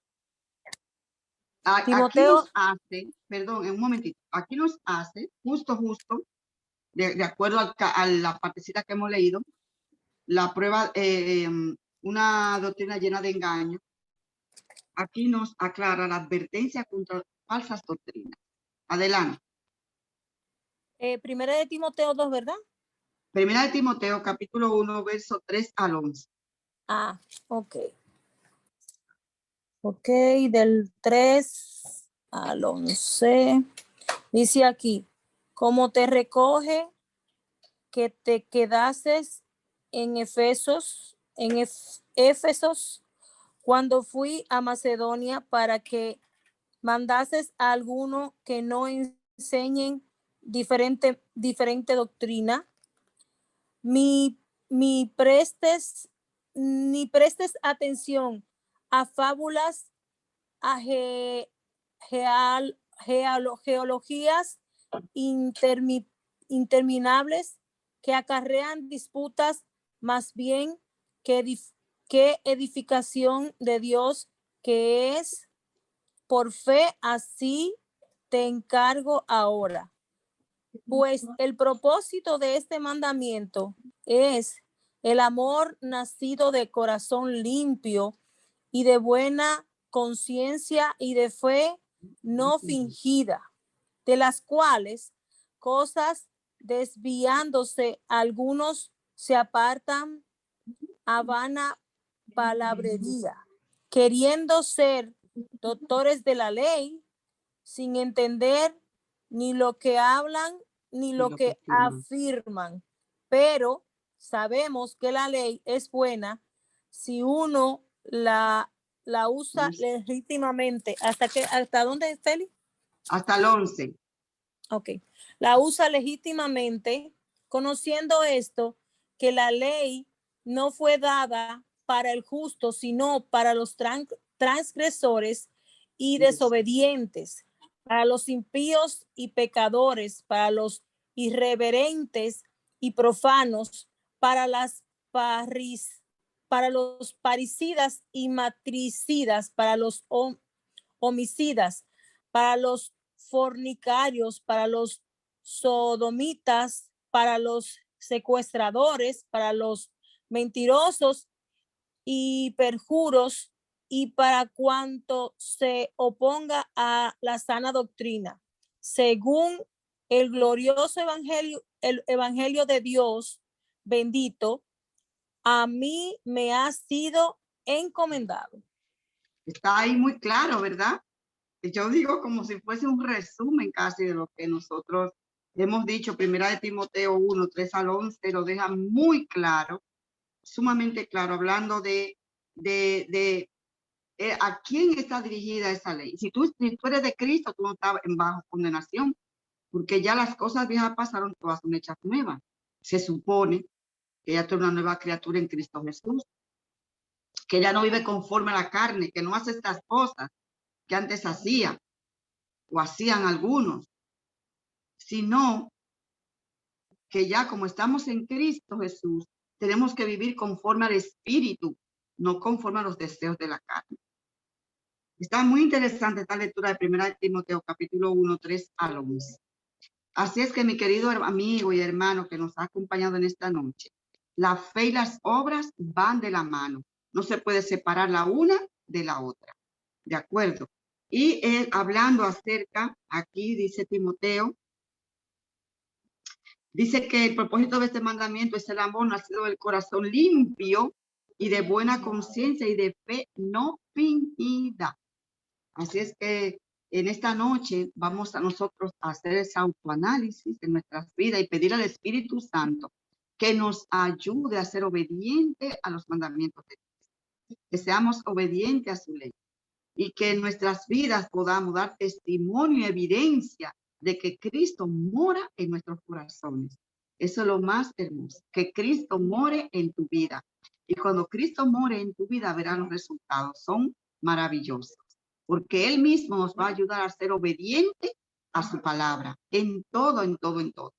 Aquí Timoteo, nos hace, perdón, en un momentito, aquí nos hace, justo, de acuerdo a la partecita que hemos leído, la prueba, una doctrina llena de engaño. Aquí nos aclara la advertencia contra falsas doctrinas. Adelante. primera de Timoteo 2, ¿verdad? Primera de Timoteo, capítulo 1, verso 3 al 11. Ah, ok. Ok, del 3 al 11. Dice aquí, como te recoge que te quedases en Éfesos, Éfesos, cuando fui a Macedonia para que mandases a alguno que no enseñen diferente doctrina, ni prestes atención a fábulas, a geologías interminables que acarrean disputas, más bien que edificación de Dios, que es por fe. Así te encargo ahora. Pues el propósito de este mandamiento es el amor nacido de corazón limpio y de buena conciencia y de fe no fingida, de las cuales cosas desviándose algunos se apartan a vana palabrería, queriendo ser doctores de la ley, sin entender ni lo que hablan ni lo que afirman. Pero sabemos que la ley es buena si uno la usa legítimamente. ¿Hasta dónde, Feli? Hasta el 11. Ok. La usa legítimamente, conociendo esto, que la ley no fue dada para el justo, sino para los transgresores y desobedientes, para los impíos y pecadores, para los irreverentes y profanos, para para los parricidas y matricidas, para los homicidas, para los fornicarios, para los sodomitas, para los secuestradores, para los mentirosos y perjuros, y para cuanto se oponga a la sana doctrina, según el glorioso evangelio, el evangelio de Dios bendito, a mí me ha sido encomendado. Está ahí muy claro, ¿verdad? Yo digo como si fuese un resumen casi de lo que nosotros hemos dicho. Primera de Timoteo 1, 3 al 11, lo deja muy claro, sumamente claro, hablando de a quién está dirigida esa ley. Si tú eres de Cristo, tú no estás en bajo condenación, porque ya las cosas viejas pasaron, todas son hechas nuevas. Se supone que ya tú eres una nueva criatura en Cristo Jesús, que ya no vive conforme a la carne, que no hace estas cosas que antes hacía o hacían algunos, sino que ya como estamos en Cristo Jesús, tenemos que vivir conforme al Espíritu, no conforme a los deseos de la carne. Está muy interesante esta lectura de Primera de Timoteo, capítulo 1, 3 al 11. Así es que, mi querido amigo y hermano que nos ha acompañado en esta noche, la fe y las obras van de la mano. No se puede separar la una de la otra. ¿De acuerdo? Y hablando acerca, aquí dice Timoteo, dice que el propósito de este mandamiento es el amor nacido del corazón limpio y de buena conciencia y de fe no fingida. Así es que en esta noche vamos a nosotros a hacer ese autoanálisis de nuestras vidas y pedir al Espíritu Santo que nos ayude a ser obedientes a los mandamientos de Dios, que seamos obedientes a su ley. y que en nuestras vidas podamos dar testimonio y evidencia de que Cristo mora en nuestros corazones. Eso es lo más hermoso, que Cristo more en tu vida. Y cuando Cristo more en tu vida, verás los resultados. Son maravillosos, porque Él mismo nos va a ayudar a ser obediente a su palabra, en todo, en todo, en todo.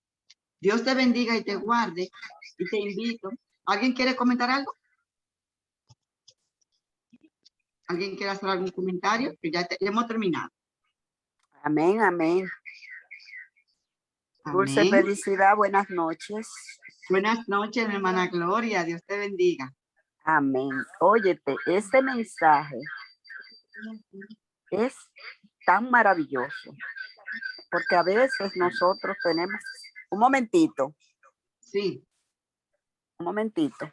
Dios te bendiga y te guarde, y te invito. ¿Alguien quiere comentar algo? ¿Alguien quiere hacer algún comentario? Que ya hemos terminado. Amén, amén. Dulce Amén. felicidad, buenas noches. Buenas noches, mi hermana Gloria. Dios te bendiga. Amén. Óyete, este mensaje es tan maravilloso, porque a veces nosotros tenemos, un momentito, Sí. un momentito.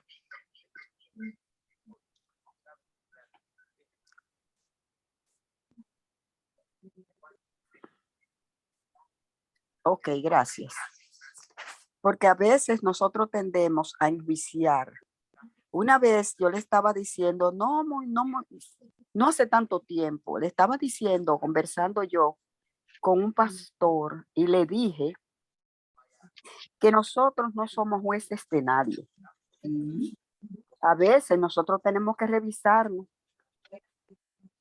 Ok, gracias. Porque a veces nosotros tendemos a enjuiciar. Una vez yo le estaba diciendo, no hace tanto tiempo, le estaba diciendo, conversando yo con un pastor y le dije que nosotros no somos jueces de nadie. A veces nosotros tenemos que revisarnos.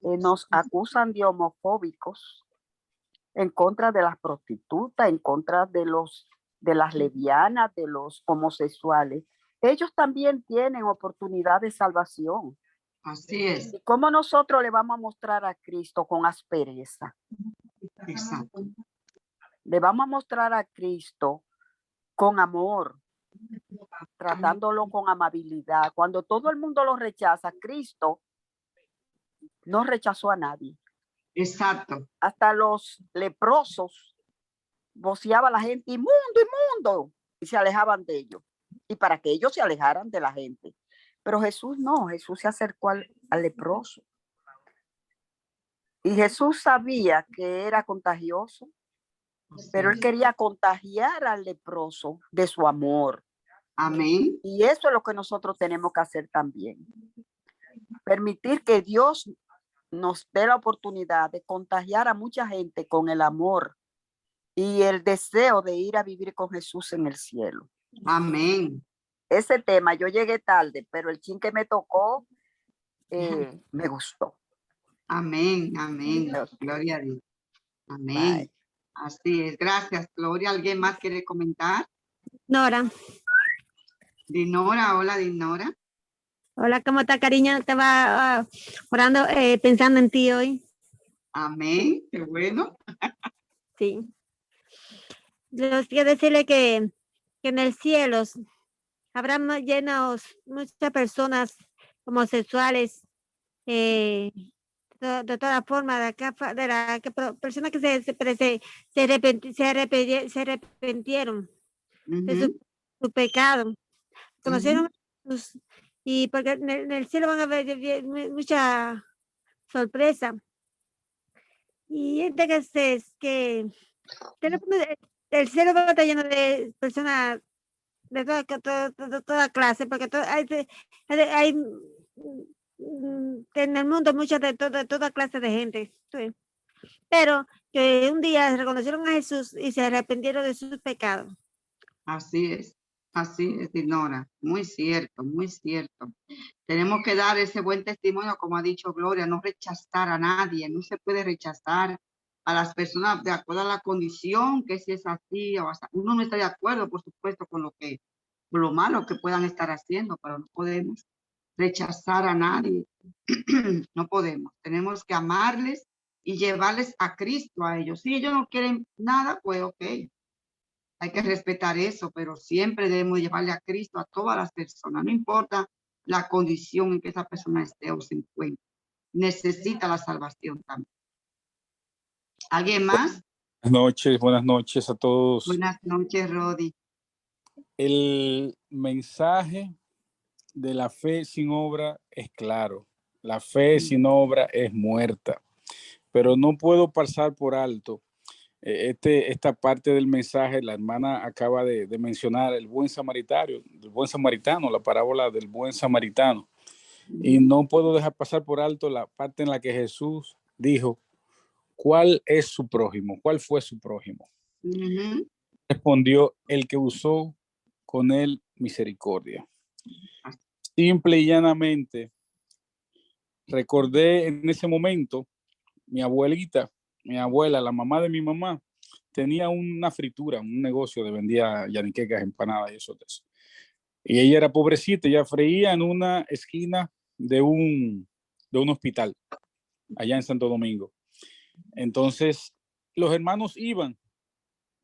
Nos acusan de homofóbicos en contra de las prostitutas, en contra de las lesbianas, de los homosexuales. Ellos también tienen oportunidad de salvación. Así es. ¿Y cómo nosotros le vamos a mostrar a Cristo con aspereza? Exacto. Le vamos a mostrar a Cristo con amor, tratándolo con amabilidad. Cuando todo el mundo lo rechaza, Cristo no rechazó a nadie. Exacto. Hasta los leprosos voceaba a la gente, inmundo, inmundo, y se alejaban de ellos. Y para que ellos se alejaran de la gente. Pero Jesús no, Jesús se acercó al leproso. Y Jesús sabía que era contagioso, pero él quería contagiar al leproso de su amor. Amén. Y eso es lo que nosotros tenemos que hacer también. Permitir que Dios nos dé la oportunidad de contagiar a mucha gente con el amor y el deseo de ir a vivir con Jesús en el cielo. Amén. Ese tema, yo llegué tarde, pero el chin que me tocó me gustó. Amén. Amén. Gloria a Dios. Amén. Bye. Así es. Gracias, Gloria. ¿Alguien más quiere comentar? Nora. Dinora, hola, Dinora. Hola, ¿cómo está, cariño? Estaba orando, pensando en ti hoy. Amén. Qué bueno. Sí. Yo quiero decirle que en el cielo habrá llenos muchas personas homosexuales, de toda forma, personas que se arrepintieron de su pecado. Conocieron y porque en el cielo van a haber mucha sorpresa. Y entonces que el cielo va a estar lleno de personas de toda clase, porque hay en el mundo muchas de toda clase de gente. ¿Sí? Pero que un día reconocieron a Jesús y se arrepintieron de sus pecados. Así es, Dinora. Muy cierto, muy cierto. Tenemos que dar ese buen testimonio, como ha dicho Gloria, no rechazar a nadie, no se puede rechazar a las personas de acuerdo a la condición, que si es así o así. Uno no está de acuerdo, por supuesto, con lo malo que puedan estar haciendo, pero no podemos rechazar a nadie. No podemos. Tenemos que amarles y llevarles a Cristo a ellos. Si ellos no quieren nada, pues ok. Hay que respetar eso, pero siempre debemos llevarle a Cristo a todas las personas, no importa la condición en que esa persona esté o se encuentre. Necesita la salvación también. ¿Alguien más? Buenas noches a todos. Buenas noches, Rodi. El mensaje de la fe sin obra es claro. La fe sin obra es muerta. Pero no puedo pasar por alto esta parte del mensaje. La hermana acaba de mencionar el buen samaritano, la parábola del buen samaritano. Y no puedo dejar pasar por alto la parte en la que Jesús dijo, ¿cuál es su prójimo? ¿Cuál fue su prójimo? Ujú. Respondió, el que usó con él misericordia. Simple y llanamente, recordé en ese momento, mi abuelita, mi abuela, la mamá de mi mamá, tenía una fritura, un negocio de vendía yaniquecas, empanadas y eso. Y ella era pobrecita, ella freía en una esquina de un hospital, allá en Santo Domingo. Entonces, los hermanos iban,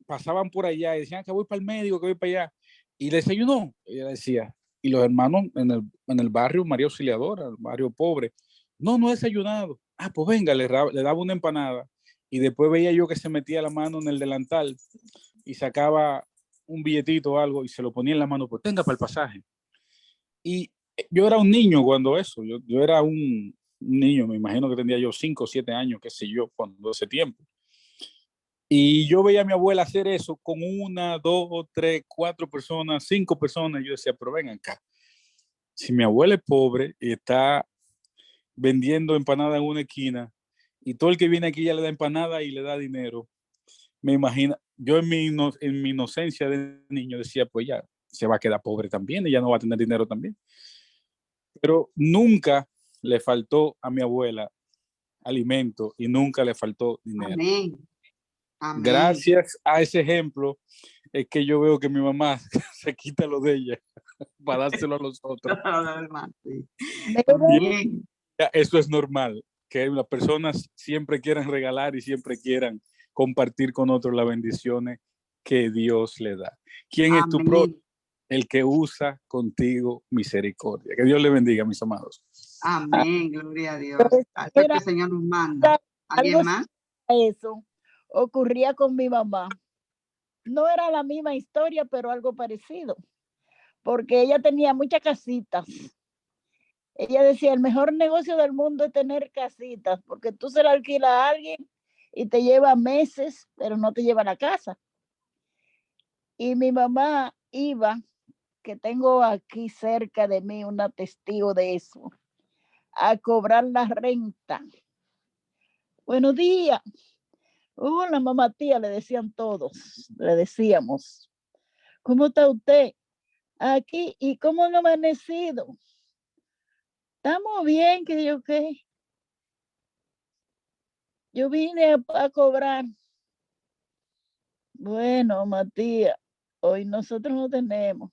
pasaban por allá y decían que voy para el médico, que voy para allá. Y desayunó, ella decía. Y los hermanos en el barrio María Auxiliadora, el barrio pobre, no he desayunado. Ah, pues venga, le daba una empanada. Y después veía yo que se metía la mano en el delantal y sacaba un billetito o algo y se lo ponía en la mano, pues tenga para el pasaje. Y yo era un niño cuando eso, yo era un niño, me imagino que tendría yo 5 o 7 años, qué sé yo, cuando ese tiempo. Y yo veía a mi abuela hacer eso con 1, 2, 3, 4 personas, 5 personas. Y yo decía, pero ven acá, si mi abuela es pobre y está vendiendo empanada en una esquina y todo el que viene aquí ya le da empanada y le da dinero, me imagino, yo en mi inocencia de niño decía, pues ya se va a quedar pobre también, ella no va a tener dinero también. Pero nunca le faltó a mi abuela alimento y nunca le faltó dinero. Amén. Amén. Gracias a ese ejemplo es que yo veo que mi mamá se quita lo de ella para dárselo a los otros. Amén. Eso es normal, que las personas siempre quieran regalar y siempre quieran compartir con otros las bendiciones que Dios le da. ¿Quién es tu prójimo? El que usa contigo misericordia. Que Dios le bendiga, mis amados. Amén, gloria a Dios. Hasta que el Señor nos manda. ¿Alguien más? Eso ocurría con mi mamá. No era la misma historia, pero algo parecido, porque ella tenía muchas casitas. Ella decía, el mejor negocio del mundo es tener casitas, porque tú se la alquilas a alguien y te lleva meses, pero no te lleva a la casa. Y mi mamá iba, que tengo aquí cerca de mí una testigo de eso, a cobrar la renta. Buenos días. Hola, mamá tía, le decían todos, le decíamos. ¿Cómo está usted? Aquí, ¿y cómo han amanecido? Estamos bien, que yo qué. Yo vine a cobrar. Bueno, Matías, hoy nosotros no tenemos.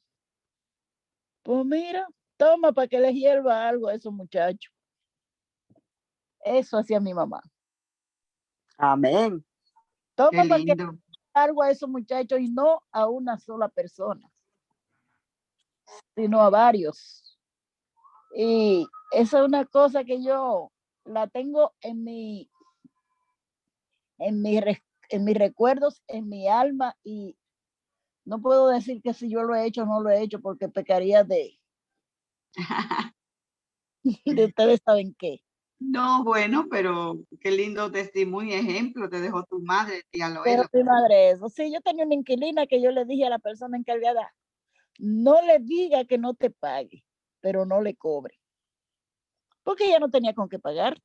Pues mira, toma para que les hierva algo a esos muchachos. Eso hacía mi mamá. Amén. Toma para que algo a esos muchachos y no a una sola persona, sino a varios. Y esa es una cosa que yo la tengo en mis recuerdos, en mi alma, y no puedo decir que si yo lo he hecho o no lo he hecho porque pecaría de ustedes saben qué. No, bueno, pero qué lindo testimonio y ejemplo te dejó tu madre, tía Loela. Pero mi madre eso. Sí, yo tenía una inquilina que yo le dije a la persona encargada, no le diga que no te pague, pero no le cobre. Porque ella no tenía con qué pagar.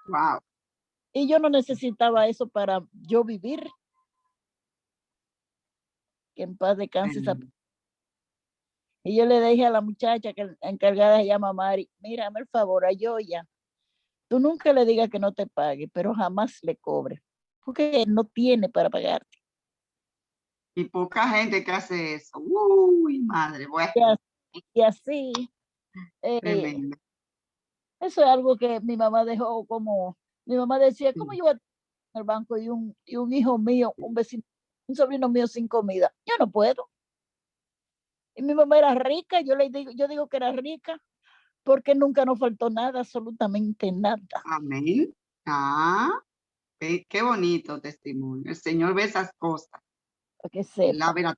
Wow. Y yo no necesitaba eso para yo vivir. Que en paz descanse esa. Y yo le dije a la muchacha que encargada se llama Mari, mírame el favor, a Yoya, tú nunca le digas que no te pague, pero jamás le cobre, porque él no tiene para pagarte. Y poca gente que hace eso. Uy, madre, bueno. Y así, eso es algo que mi mamá dejó como, mi mamá decía, ¿cómo yo voy a tener en el banco y un hijo mío, un vecino, un sobrino mío sin comida? Yo no puedo. Y mi mamá era rica, yo digo que era rica, porque nunca nos faltó nada, absolutamente nada. Amén. Qué bonito testimonio. El Señor ve esas cosas. Que sepa. La verdad, él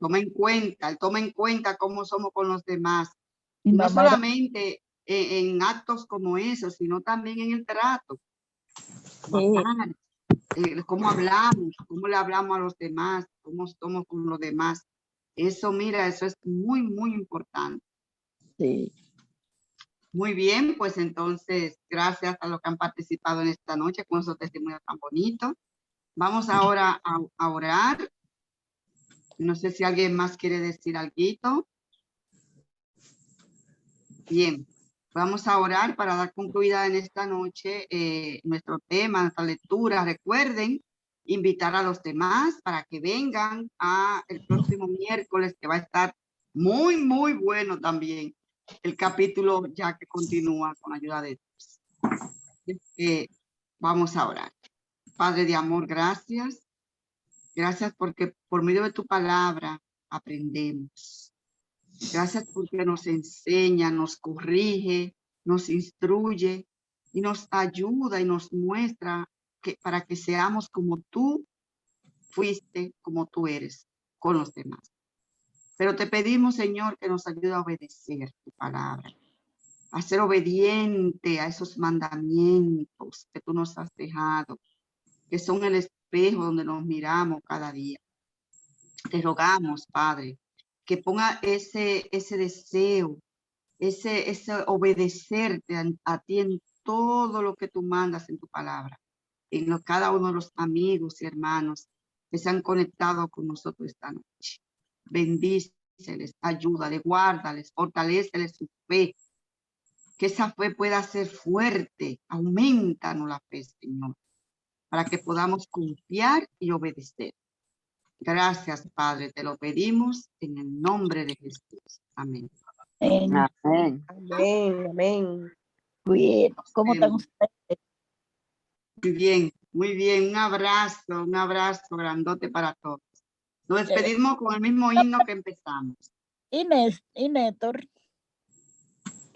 toma en cuenta cómo somos con los demás. Mi no mamá solamente en actos como esos, sino también en el trato. Cómo hablamos, cómo le hablamos a los demás, cómo somos con los demás. Eso, mira, eso es muy, muy importante. Sí. Muy bien, pues entonces, gracias a los que han participado en esta noche con esos testimonios tan bonitos. Vamos ahora a orar. No sé si alguien más quiere decir algo. Bien, vamos a orar para dar concluida en esta noche nuestro tema, nuestra lectura. Recuerden invitar a los demás para que vengan el próximo miércoles, que va a estar muy, muy bueno también. El capítulo ya que continúa con la ayuda de Dios. Vamos a orar. Padre de amor, gracias. Gracias porque por medio de tu palabra aprendemos. Gracias porque nos enseña, nos corrige, nos instruye y nos ayuda y nos muestra para que seamos como tú fuiste, como tú eres con los demás. Pero te pedimos, Señor, que nos ayude a obedecer tu palabra, a ser obediente a esos mandamientos que tú nos has dejado, que son el espejo donde nos miramos cada día. Te rogamos, Padre, que ponga ese deseo, ese obedecerte a ti en todo lo que tú mandas en tu palabra, en cada uno de los amigos y hermanos que se han conectado con nosotros esta noche. Bendíceles, ayúdales, guárdales, fortaléceles su fe, que esa fe pueda ser fuerte. Aumentanos la fe, Señor, para que podamos confiar y obedecer. Gracias, Padre, te lo pedimos en el nombre de Jesús. Amén. Amén. Amén, amén. Bien, ¿cómo están ustedes? Muy bien, muy bien. Un abrazo grandote para todos. Nos despedimos con el mismo himno que empezamos. Y Néstor.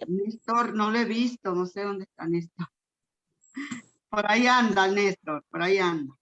Néstor, no lo he visto, no sé dónde está Néstor. Por ahí anda, Néstor, por ahí anda.